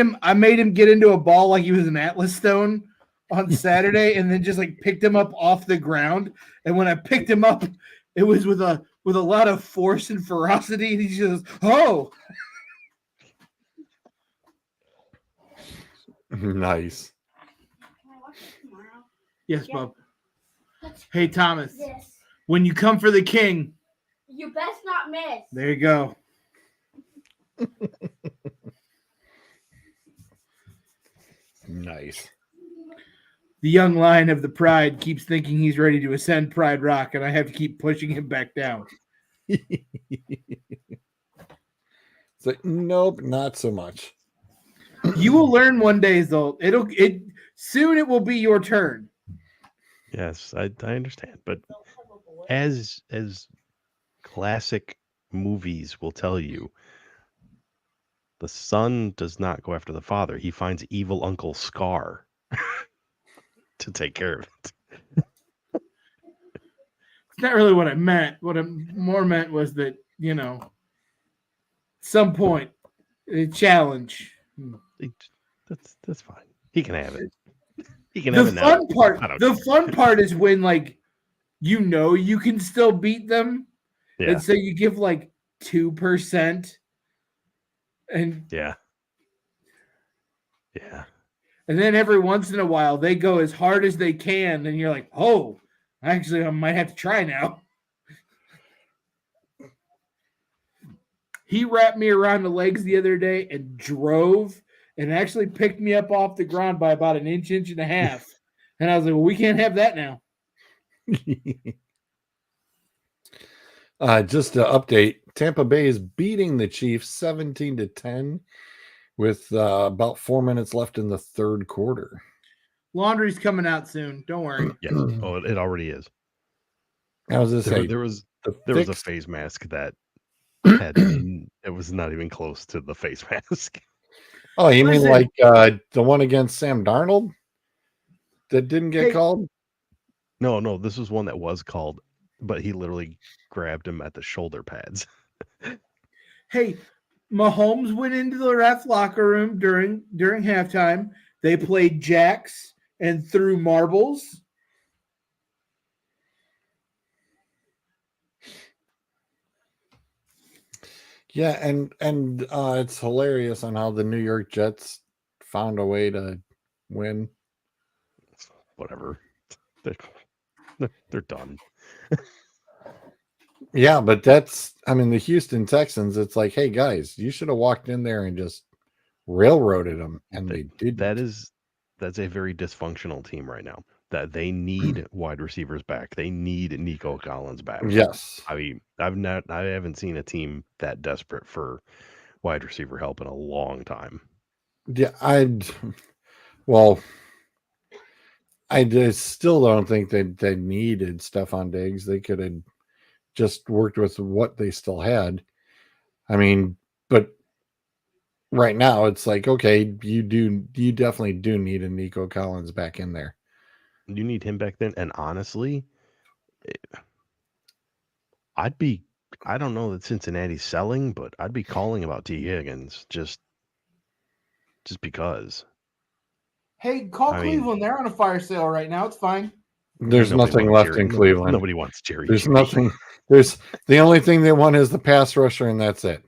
him get into a ball like he was an Atlas stone on Saturday, and then just like picked him up off the ground. And when I picked him up, it was with a lot of force and ferocity. And he just, oh, Nice. Can I watch it tomorrow? yes, Yeah. Bub. Hey, Thomas, Yes. when you come for the king, You best not miss. there you go. Nice. The young lion of the Pride keeps thinking he's ready to ascend Pride Rock, and I have to keep pushing him back down. It's like, nope, not so much. You will learn one day, though. Soon it will be your turn. Yes, I understand, but as classic movies will tell you, the son does not go after the father. He finds evil Uncle Scar to take care of it. It's not really what I meant. What I more meant was that, at some point, a challenge. That's fine. He can have it. He can The have it now. the fun part is when you can still beat them, Yeah, and so you give 2%, and yeah. then every once in a while they go as hard as they can, and you're like, oh, actually I might have to try now. He wrapped me around the legs the other day and drove and actually picked me up off the ground by about an inch and a half. And I was like, well, we can't have that now. Just to update, Tampa Bay is beating the Chiefs 17-10 with about 4 minutes left in the third quarter. Laundry's coming out soon. Don't worry. Yes. Oh, it already is. I was going to say, There was a face mask that it was not even close to the face mask. Oh, you mean Listen. like the one against Sam Darnold that didn't get Hey. called? No, this was one that was called, but he literally grabbed him at the shoulder pads. Hey, Mahomes went into the ref locker room during halftime. They played jacks and threw marbles. Yeah, and it's hilarious on how the New York Jets found a way to win. Whatever. They're done. Yeah, but that's, I mean, the Houston Texans, it's like, hey guys, you should have walked in there and just railroaded them, and they didn't. That's a very dysfunctional team right now. That they need wide receivers back. They need Nico Collins back. Yes. I mean, I haven't seen a team that desperate for wide receiver help in a long time. Yeah, I just still don't think they needed Stephon Diggs. They could have just worked with what they still had. I mean, but right now it's like, okay, you definitely do need a Nico Collins back in there. You need him back then, and honestly, I don't know that Cincinnati's selling, but I'd be calling about T. Higgins just because. Hey, call Cleveland. They're on a fire sale right now. It's fine. There's nothing left in Cleveland. Nobody wants Jerry. There's nothing. There's the only thing they want is the pass rusher, and that's it.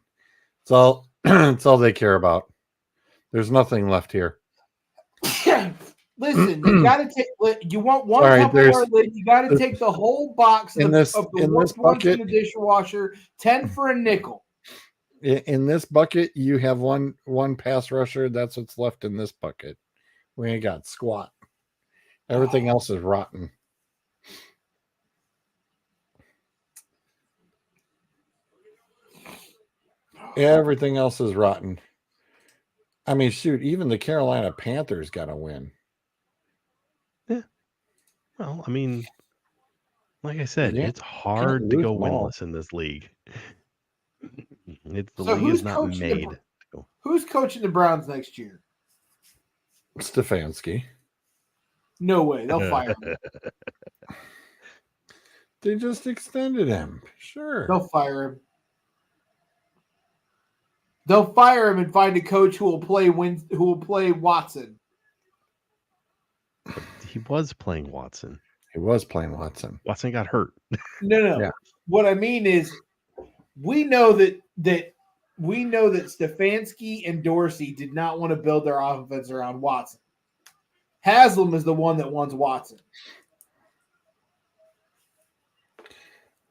It's all. It's all they care about. There's nothing left here. Listen, you got to take. You want one Sorry, Tupperware lid? You got to take the whole box of this the ones bucket in the dishwasher. 10 for a nickel. In this bucket, you have one pass rusher. That's what's left in this bucket. We ain't got squat. Everything else is rotten. Everything else is rotten. I mean, shoot, even the Carolina Panthers got to win. Yeah. Well, I mean, like I said, Yeah, it's hard to lose go them all. winless in this league. The So league is not made. Who's coaching the Browns next year? Stefanski. No way. They'll fire him. They just extended him. Sure. They'll fire him. They'll fire him and find a coach who will play Watson. He was playing Watson. He was playing Watson. Watson got hurt. No. Yeah. What I mean is, we know that Stefanski and Dorsey did not want to build their offense around Watson. Haslam is the one that wants Watson.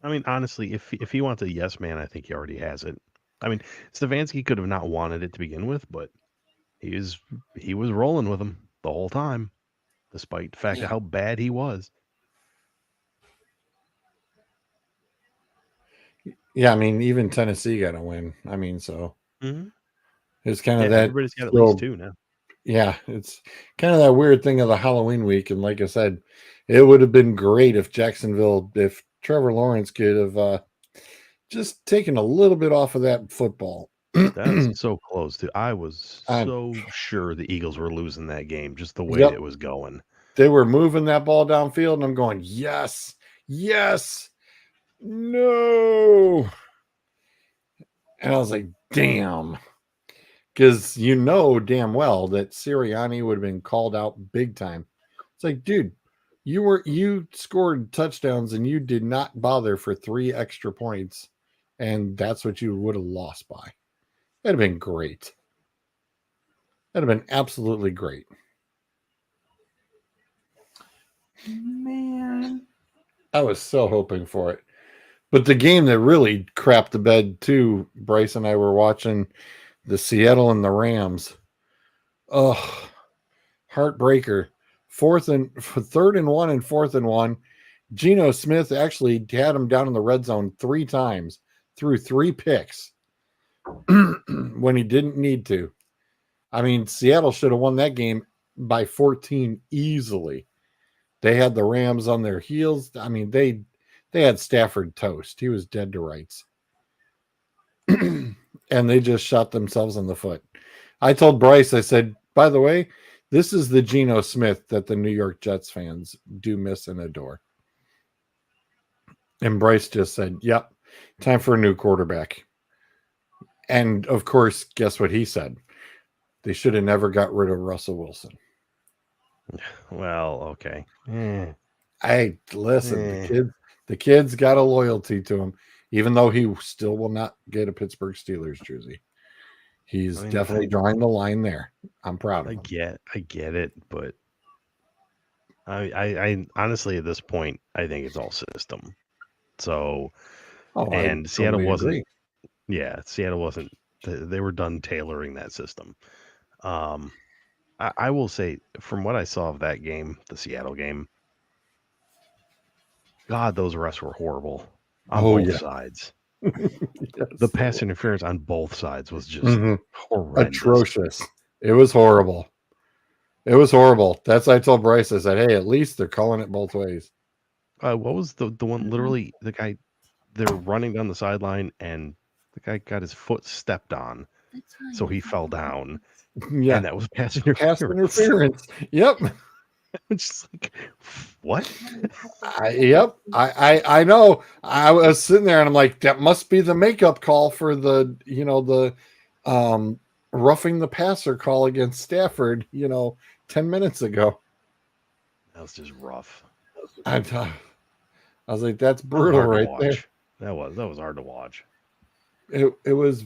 I mean, honestly, if he wants a yes man, I think he already has it. I mean, Stefanski could have not wanted it to begin with, but he was rolling with him the whole time, despite the fact of how bad he was. Yeah, I mean, even Tennessee got to win. I mean, so it's kind of that. Everybody's got at least two now. Yeah, it's kind of that weird thing of the Halloween week. And like I said, it would have been great if Trevor Lawrence could have just taken a little bit off of that football. That's so close to. I was so sure the Eagles were losing that game, just the way it was going. They were moving that ball downfield, and I'm going, yes, no. And I was like, damn. Because you know damn well that Sirianni would have been called out big time. It's like, dude, you scored touchdowns and you did not bother for 3 extra points, and that's what you would have lost by. That'd have been great. That'd have been absolutely great. Man, I was so hoping for it. But the game that really crapped the bed too, Bryce and I were watching the Seattle and the Rams. Oh, heartbreaker. 3rd and 1 and 4th and 1. Geno Smith actually had him down in the red zone 3 times, threw 3 picks when he didn't need to. I mean, Seattle should have won that game by 14 easily. They had the Rams on their heels. I mean, they had Stafford toast. He was dead to rights. and they just shot themselves in the foot. I told Bryce, I said, by the way, this is the Geno Smith that the New York Jets fans do miss and adore. And Bryce just said, yep, time for a new quarterback. And of course, guess what he said? They should have never got rid of Russell Wilson. Well, okay. Hey, listen, the kid's got a loyalty to him, even though he still will not get a Pittsburgh Steelers jersey. He's definitely drawing the line there. I'm proud of him. I get it, but I honestly at this point I think it's all system. So, and Seattle wasn't. Agree. Yeah, Seattle wasn't. They were done tailoring that system. I will say, from what I saw of that game, the Seattle game, God, those refs were horrible on both sides. Yes. The pass interference on both sides was just horrendous. Atrocious. It was horrible. It was horrible. That's why I told Bryce, I said, hey, at least they're calling it both ways. What was the one, literally, the guy, they were running down the sideline, and the guy got his foot stepped on, so he fell down. Yeah. And that was pass interference. Pass interference. Yep. It's just like, what? I know. I was sitting there and I'm like, that must be the makeup call for the roughing the passer call against Stafford, 10 minutes ago. That was just rough. I was like, that's brutal right there. That was hard to watch. It was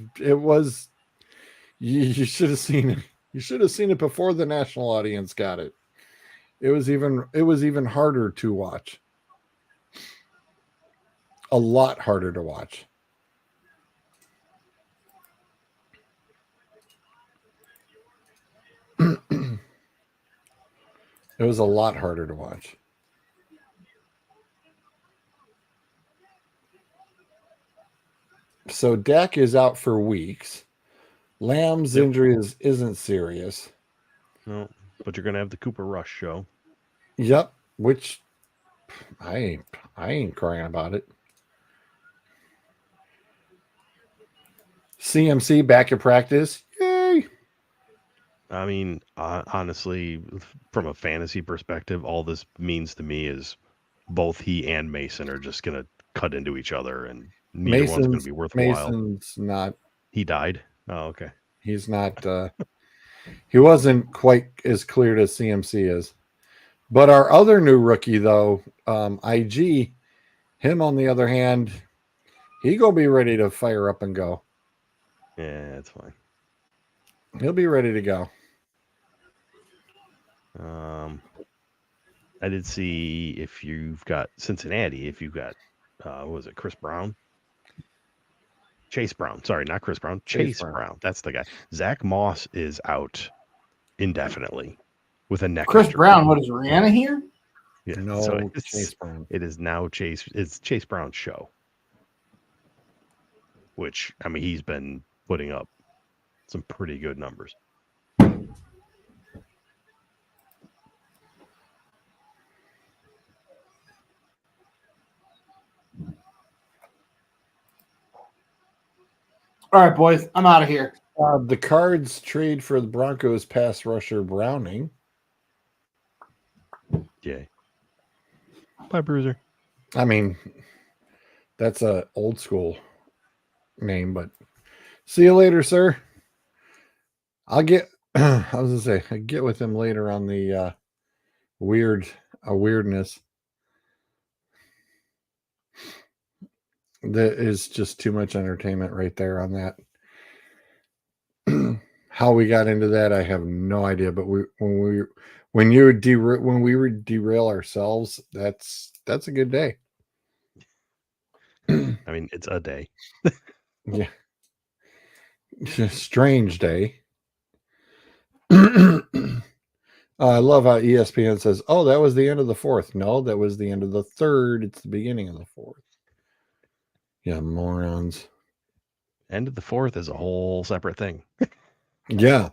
you should have seen it. You should have seen it before the national audience got it. It was even harder to watch. A lot harder to watch. It was a lot harder to watch. So Dak is out for weeks. Lamb's injury isn't serious. No, but you're gonna have the Cooper Rush show. Yep, which I ain't crying about it. CMC back at practice. Yay! I mean, honestly, from a fantasy perspective, all this means to me is both he and Mason are just gonna cut into each other, and neither one's gonna be worthwhile. Mason's not. He died. Oh, okay. He's not. He wasn't quite as cleared as CMC is. But our other new rookie, though, IG, him on the other hand, he gonna be ready to fire up and go. Yeah, that's fine. He'll be ready to go. I did see if you've got Cincinnati, if you've got, what was it, Chris Brown? Chase Brown. Sorry, not Chris Brown. Chase Brown. That's the guy. Zach Moss is out indefinitely with a neck Chris injury. Brown, what is Rihanna here? Yeah, No, so Chase Brown. It is now it's Chase Brown's show. Which, I mean, he's been putting up some pretty good numbers. All right, boys, I'm out of here. The Cards trade for the Broncos pass rusher Browning. Yay. Bye, Bruiser. I mean, that's a old school name, but see you later, sir. I'll get. I was gonna say I get with him later on the weirdness. That is just too much entertainment right there on that. How we got into that, I have no idea. But when we derail ourselves, that's a good day. I mean, it's a day. Yeah. Strange day. I love how ESPN says, oh, that was the end of the fourth. No, that was the end of the third. It's the beginning of the fourth. Yeah, morons. End of the fourth is a whole separate thing. Yeah.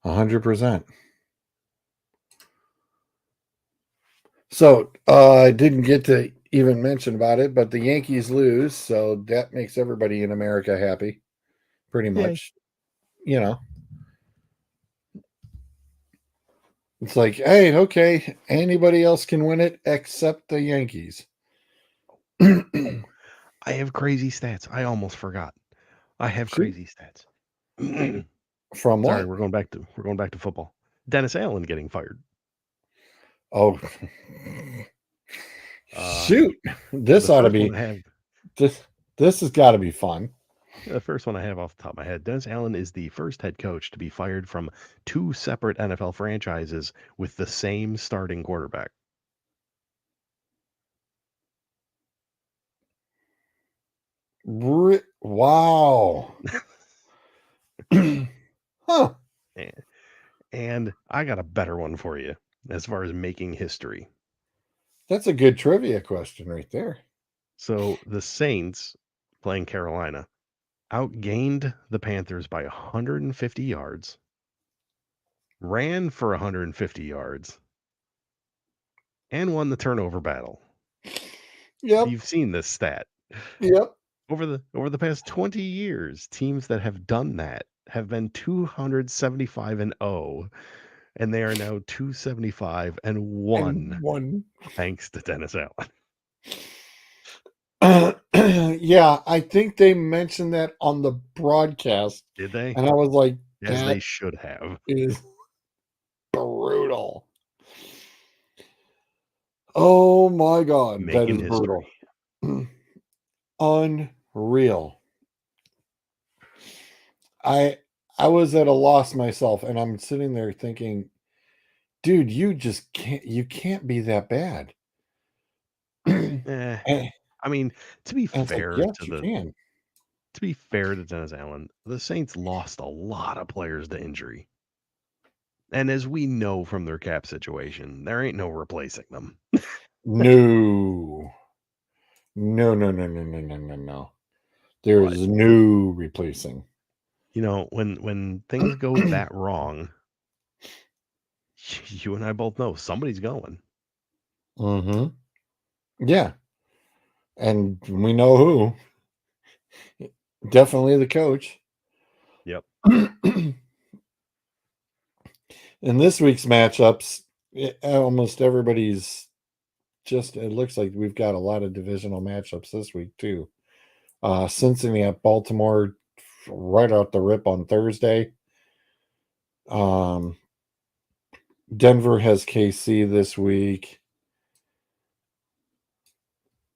100%. So I didn't get to even mention about it, but the Yankees lose, so that makes everybody in America happy, pretty much. You know, it's like, hey, okay, anybody else can win it except the Yankees. I have crazy stats. I almost forgot. I have Shoot. crazy stats. From Sorry, what? we're going back to football. Dennis Allen getting fired. Oh, Uh, shoot! This the ought to first one be I have, this. This has got to be fun. the first one I have off the top of my head. Dennis Allen is the first head coach to be fired from 2 separate NFL franchises with the same starting quarterback. Wow. Huh. And I got a better one for you as far as making history. That's a good trivia question right there. So the Saints playing Carolina outgained the Panthers by 150 yards, ran for 150 yards, and won the turnover battle. Yep. You've seen this stat. Yep. Over the past 20 years, teams that have done that have been 275-0, and they are now 275-1 And one. thanks to Dennis Allen. Yeah, I think they mentioned that on the broadcast, Did they? and I was like, As they that should have. is brutal. Oh my God, that Making is brutal. history. Unreal. I was at a loss myself, and I'm sitting there thinking, dude, you can't be that bad. Eh, And I mean, to be it's like, fair yes, to you can. Dennis Allen, the Saints lost a lot of players to injury. And as we know from their cap situation, there ain't no replacing them. No. No, no, no, no, no, no, no, no. There But is no replacing. you know, when things go that wrong, you and I both know somebody's going. Mm-hmm. Yeah. And we know who. Definitely the coach. Yep. In this week's matchups, almost everybody's it looks like we've got a lot of divisional matchups this week too. Cincinnati at Baltimore right out the rip on Thursday. Denver has KC this week.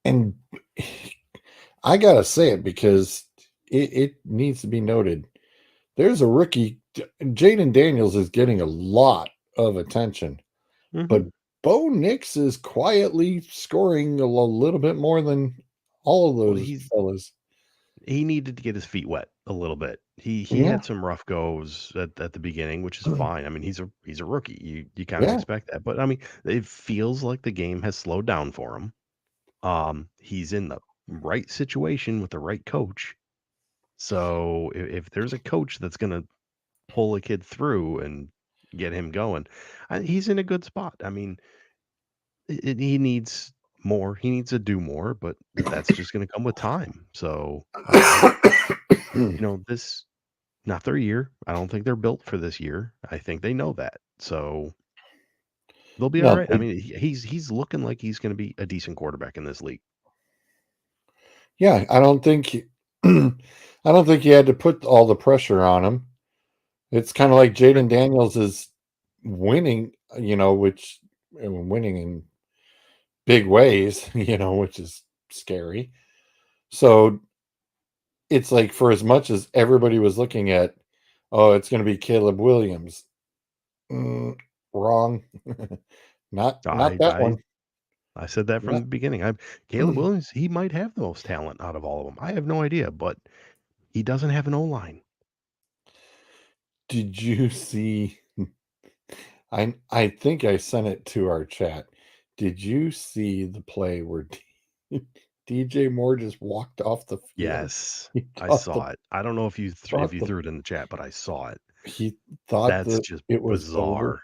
And I got to say it because it needs to be noted. There's a rookie, Jaden Daniels is getting a lot of attention, but Bo Nix is quietly scoring a little bit more than all of Well, those fellas. he needed to get his feet wet a little bit. He Yeah. had some rough goes at the beginning, which is fine. I mean, he's a rookie. You kind of Yeah. expect that. But I mean, it feels like the game has slowed down for him. He's in the right situation with the right coach. So if there's a coach that's going to pull a kid through and get him going, he's in a good spot. I mean, he needs more. He needs to do more, but that's just going to come with time. So you know, this not their year. I don't think they're built for this year. I think they know that. So they'll be all No, right. I mean, he's looking like he's going to be a decent quarterback in this league. yeah, I don't think I don't think you had to put all the pressure on him. It's kind of like Jaden Daniels is winning, which winning in big ways, which is scary. So it's like for as much as everybody was looking at, oh, it's going to be Caleb Williams. Wrong. not that one. I said that from the beginning. Caleb Williams, he might have the most talent out of all of them. I have no idea, but he doesn't have an O-line. Did you see? I think I sent it to our chat. Did you see the play where DJ Moore just walked off the field? Yes, I saw it. I don't know if you threw it in the chat, but I saw it. He thought That's that just it was bizarre. over.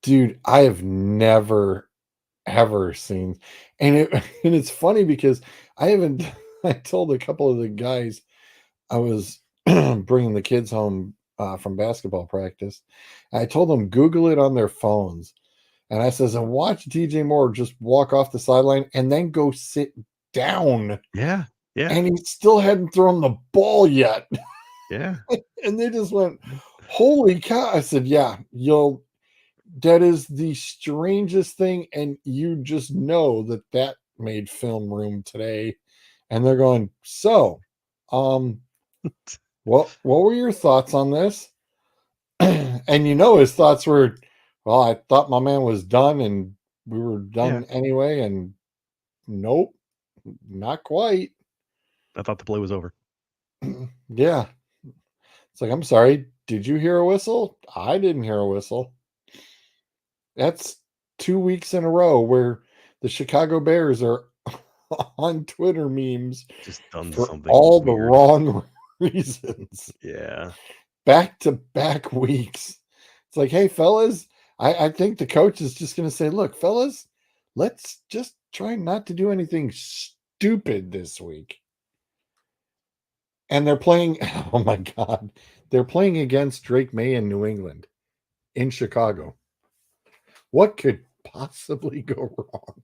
Dude, I have never ever seen. And and it's funny because I haven't. I told a couple of the guys I was bringing the kids home from basketball practice. I told them Google it on their phones, and I says, and watch DJ Moore just walk off the sideline and then go sit down. Yeah. Yeah. And he still hadn't thrown the ball yet. Yeah. And they just went, holy cow. I said, yeah, that is the strangest thing. And you just know that made film room today. And they're going, so, what were your thoughts on this? And his thoughts were, well, I thought my man was done and we were done anyway. And nope, not quite. I thought the play was over. Yeah. It's like, I'm sorry, did you hear a whistle? I didn't hear a whistle. That's 2 weeks in a row where the Chicago Bears are on Twitter memes Just done for something all the weird. wrong reasons. Yeah. Back-to-back weeks. It's like, hey, fellas, I think the coach is just going to say, look, fellas, let's just try not to do anything stupid this week. And they're playing, oh my God, they're playing against Drake May in New England, in Chicago. What could possibly go wrong?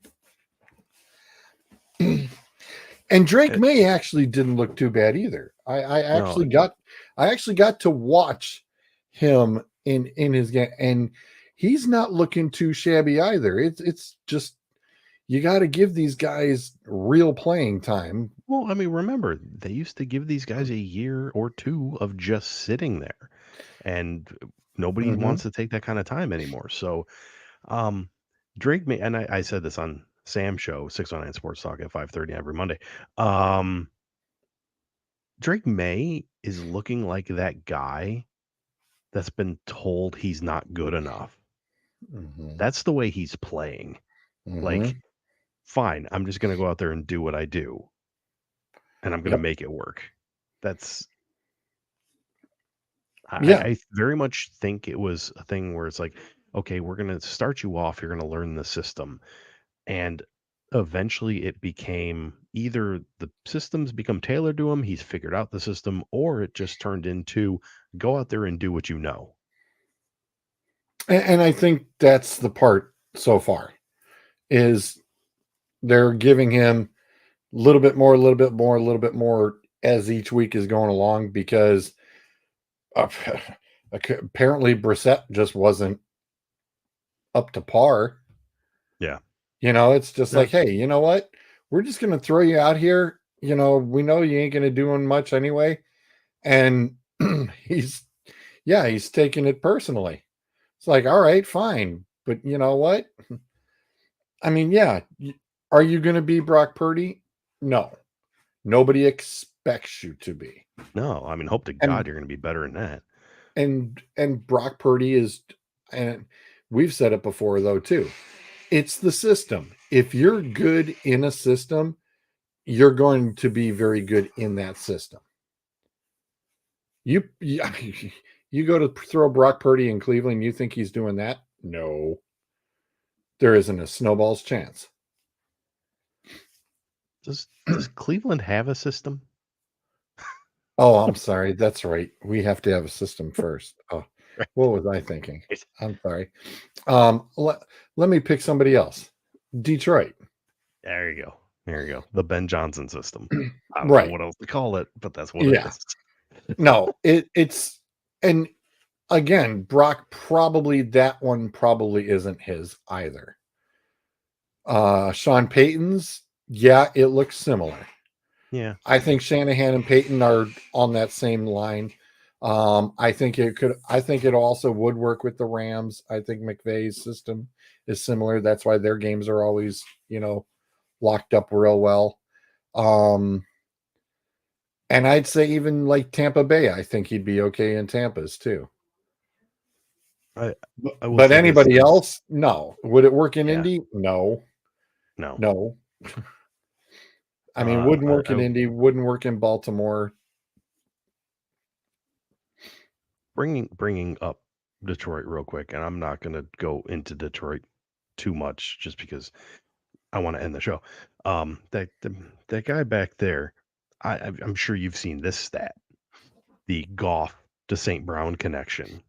And Drake May actually didn't look too bad either. I actually got to watch him in his game, and he's not looking too shabby either. It's just you got to give these guys real playing time. Well, I mean, remember, they used to give these guys a year or two of just sitting there, and nobody wants to take that kind of time anymore. So, Drake May, and I said this on Sam's show, 609 Sports Talk at 5:30 every Monday. Drake May is looking like that guy that's been told he's not good enough. That's the way he's playing. Like, fine, I'm just going to go out there and do what I do, and I'm going to make it work. I very much think it was a thing where it's like, okay, we're going to start you off. You're going to learn the system. And eventually it became either the systems become tailored to him, he's figured out the system, or it just turned into go out there and do what you know. And I think that's the part so far is they're giving him a little bit more as each week is going along because apparently Brissett just wasn't up to par. Yeah. It's just like, hey, you know what? We're just going to throw you out here. We know you ain't going to do much anyway. And he's taking it personally. It's like, all right, fine. But you know what? I mean, yeah. Are you going to be Brock Purdy? No. Nobody expects you to be. No, I mean, hope to God you're going to be better than that. And Brock Purdy is, and we've said it before though too. It's the system. If you're good in a system, you're going to be very good in that system. You go to throw Brock Purdy in Cleveland, you think he's doing that? No. There isn't a snowball's chance. Does Cleveland have a system? Oh, I'm sorry. That's right. We have to have a system first. Oh, what was I thinking? I'm sorry. Let me pick somebody else. Detroit. There you go. The Ben Johnson system. I don't know what else to call it, but that's what it is. No, it's, and again, Brock that one probably isn't his either. Sean Payton's, it looks similar. Yeah. I think Shanahan and Payton are on that same line. I think it also would work with the Rams. I think McVay's system is similar. That's why their games are always, locked up real well. And I'd say even like Tampa Bay, I think he'd be okay in Tampa's too. But anybody else? No. Would it work in Indy? No. I mean, wouldn't work in Indy, wouldn't work in Baltimore. Bringing up Detroit real quick, and I'm not going to go into Detroit too much just because I want to end the show. That guy back there, I'm sure you've seen this stat: the Goff to St. Brown connection,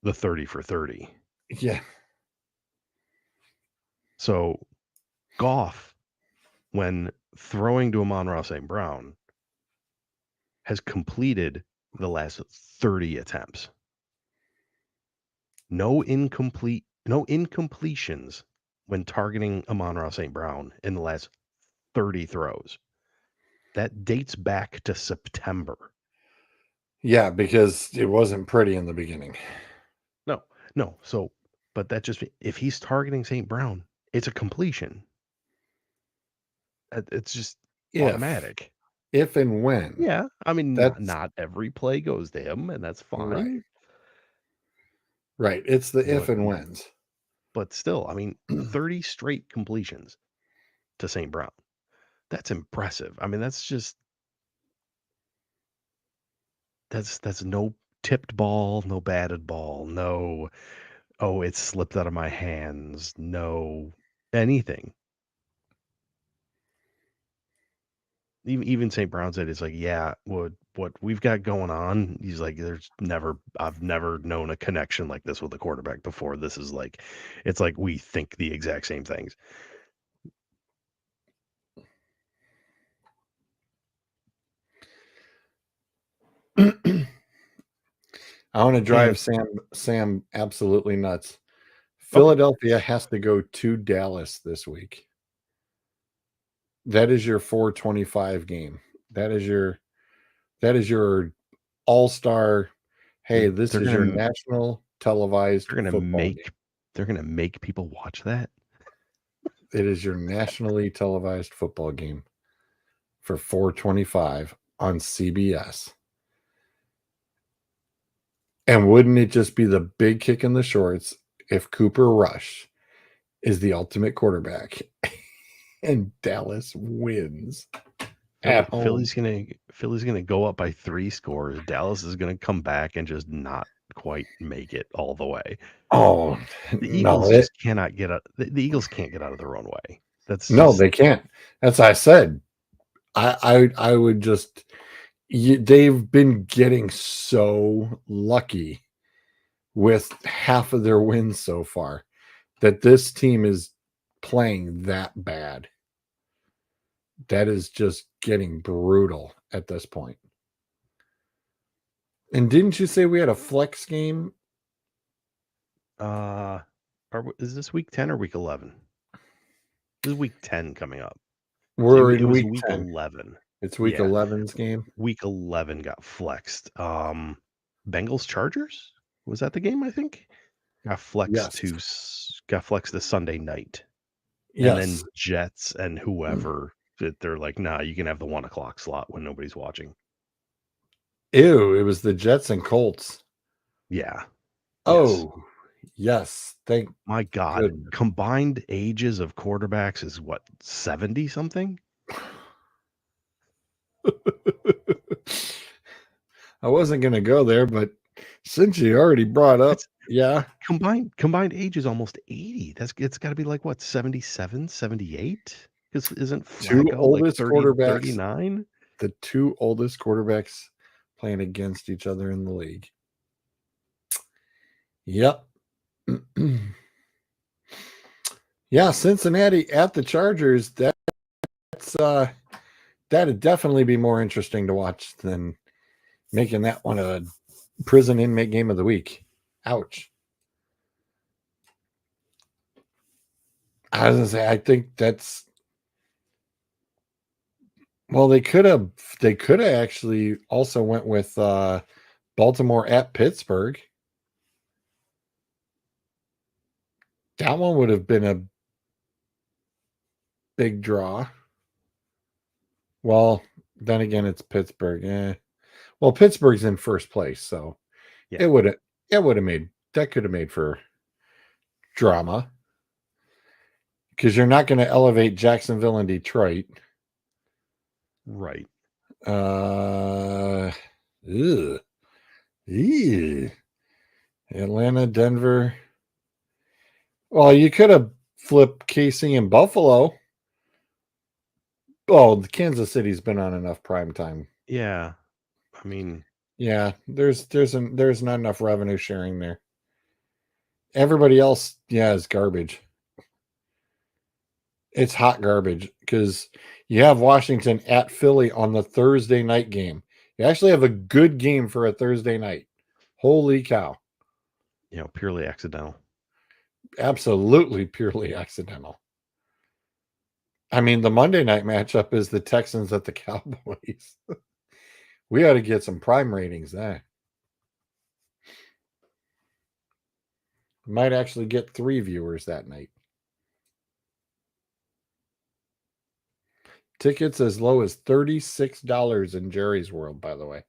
the 30 for 30. Yeah. So Goff, when throwing to Amon-Ra St. Brown, has completed the last 30 attempts. No incompletions when targeting Amon-Ra St. Brown in the last 30 throws. That dates back to September. Yeah, because it wasn't pretty in the beginning. No. So, but that just, if he's targeting St. Brown, it's a completion. It's just automatic. If and when. Yeah. I mean, That's not every play goes to him, and that's fine. right. It's the if and whens. But still, I mean, 30 straight completions to St. Brown. That's impressive. I mean, that's no tipped ball, no batted ball, no, oh, it slipped out of my hands, no anything. Even St. Brown said, it's like, yeah, what we've got going on, he's like, I've never known a connection like this with a quarterback before. This is like, it's like we think the exact same things. I want to drive Sam absolutely nuts. Philadelphia has to go to Dallas this week. That is your 425 game. That is your all-star. Hey, this is your national televised football game. They're gonna make people watch that. It is your nationally televised football game for 425 on CBS. And wouldn't it just be the big kick in the shorts if Cooper Rush is the ultimate quarterback and Dallas wins at home? Philly's gonna go up by 3 scores. Dallas is gonna come back and just not quite make it all the way. Oh, the Eagles just cannot get out. The Eagles can't get out of their own way. They can't. That's what I said. I would just. They've been getting so lucky with half of their wins so far that this team is playing that bad. That is just getting brutal at this point. And didn't you say we had a flex game? Is this week 10 or week 11? This is week 10 coming up. We're in week week 10. 11. It's week 11's game. Week 11 got flexed. Bengals Chargers? Was that the game, I think? Got flexed this Sunday night. Yes. And then Jets and whoever, they're like, nah, you can have the 1 o'clock slot when nobody's watching. Ew, it was the Jets and Colts. Yeah. Oh, yes. Thank my God. Goodness. Combined ages of quarterbacks is what, 70 something? I wasn't going to go there, but since you already brought up, combined age is almost 80. It's got to be like what, 77, 78? Because isn't Flacco like 30, 39? The 2 oldest quarterbacks playing against each other in the league. Yep. Yeah, Cincinnati at the Chargers. That'd definitely be more interesting to watch than making that one a prison inmate game of the week. Ouch. I was gonna say, I think that's. Well, they could have actually also went with Baltimore at Pittsburgh. That one would have been a big draw. Well, then again, it's Pittsburgh. Well, Pittsburgh's in first place, so it would have made for drama because you're not going to elevate Jacksonville and Detroit, right? Atlanta, Denver. Well, you could have flip KC and Buffalo. Oh, the Kansas City's been on enough prime time. Yeah. I mean, Yeah, there's not enough revenue sharing there. Everybody else, yeah, is garbage. It's hot garbage because you have Washington at Philly on the Thursday night game. You actually have a good game for a Thursday night. Holy cow. purely accidental. Absolutely purely accidental. I mean, the Monday night matchup is the Texans at the Cowboys. We ought to get some prime ratings there. Might actually get 3 viewers that night. Tickets as low as $36 in Jerry's World, by the way.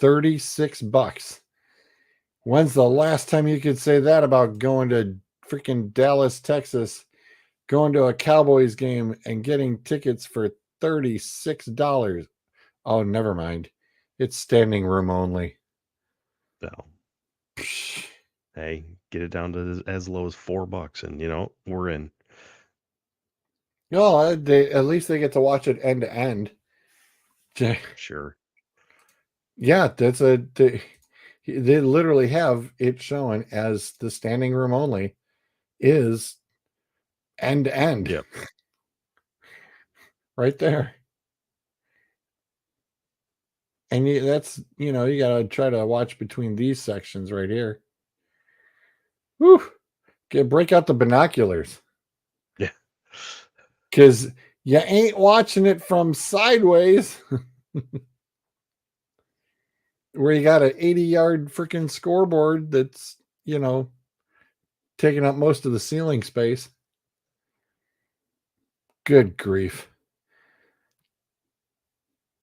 $36. When's the last time you could say that about going to freaking Dallas, Texas, going to a Cowboys game and getting tickets for $36? Oh, never mind. It's standing room only. So, hey, get it down to as low as $4, and we're in. No, at least they get to watch it end to end. Sure. Yeah, they literally have it shown as the standing room only is end to end. Yep. Right there. And that's, you got to try to watch between these sections right here. Whew. Break out the binoculars. Yeah. Because you ain't watching it from sideways where you got an 80-yard freaking scoreboard that's, taking up most of the ceiling space. Good grief.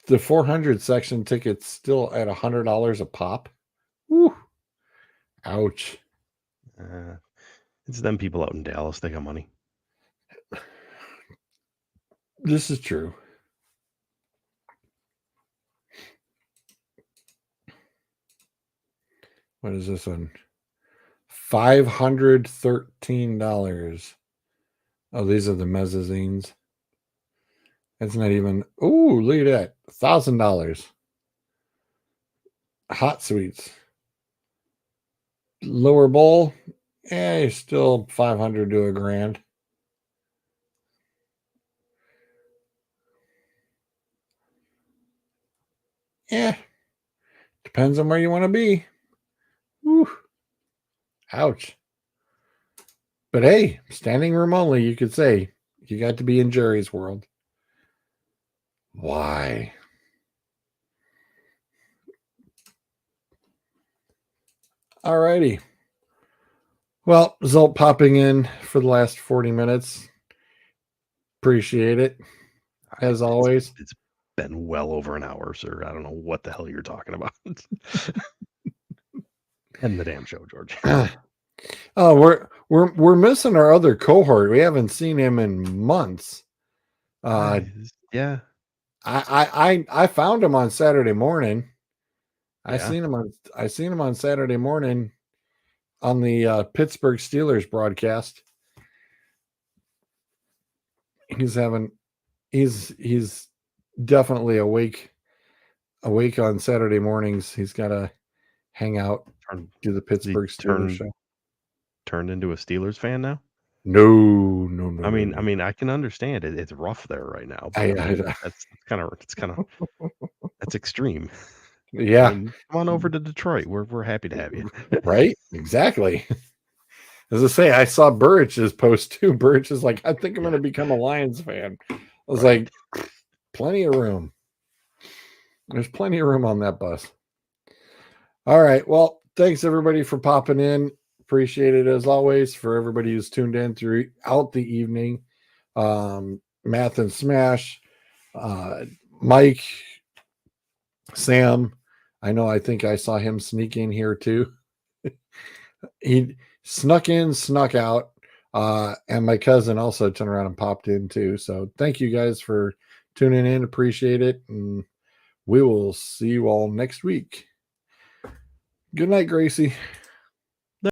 The 400 section ticket's still at $100 a pop. Woo. Ouch. It's them people out in Dallas. They got money. This is true. What is this one? $513. Oh, these are the mezzanines. That's not even. Oh, look at that. $1,000. Hot suites. Lower bowl. Yeah, still 500 to $1,000. Yeah. Depends on where you want to be. Whew. Ouch. But hey, standing room only, you could say. You got to be in Jerry's World. Why? Alrighty. Well, Zolt popping in for the last 40 minutes. Appreciate it. As always. It's been well over an hour, sir. I don't know what the hell you're talking about. End the damn show, George. Oh, we're missing our other cohort. We haven't seen him in months. Yeah. I found him on Saturday morning. I Yeah. seen him on Saturday morning on the Pittsburgh Steelers broadcast. He's definitely awake on Saturday mornings. He's got to hang out, do the Pittsburgh Steelers show. Turned into a Steelers fan now? No. I mean, I can understand it. It's rough there right now. But that's kind of that's extreme. Yeah. Come on over to Detroit. We're happy to have you. Right? Exactly. As I say, I saw Burrich's post too. Burrich is like, I think I'm going to become a Lions fan. I was like, plenty of room. There's plenty of room on that bus. All right. Well, thanks everybody for popping in. Appreciate it as always for everybody who's tuned in throughout the evening. Math and Smash, Mike, Sam. I think I saw him sneak in here too. He snuck in, snuck out. And my cousin also turned around and popped in too. So thank you guys for tuning in. Appreciate it. And we will see you all next week. Good night, Gracie.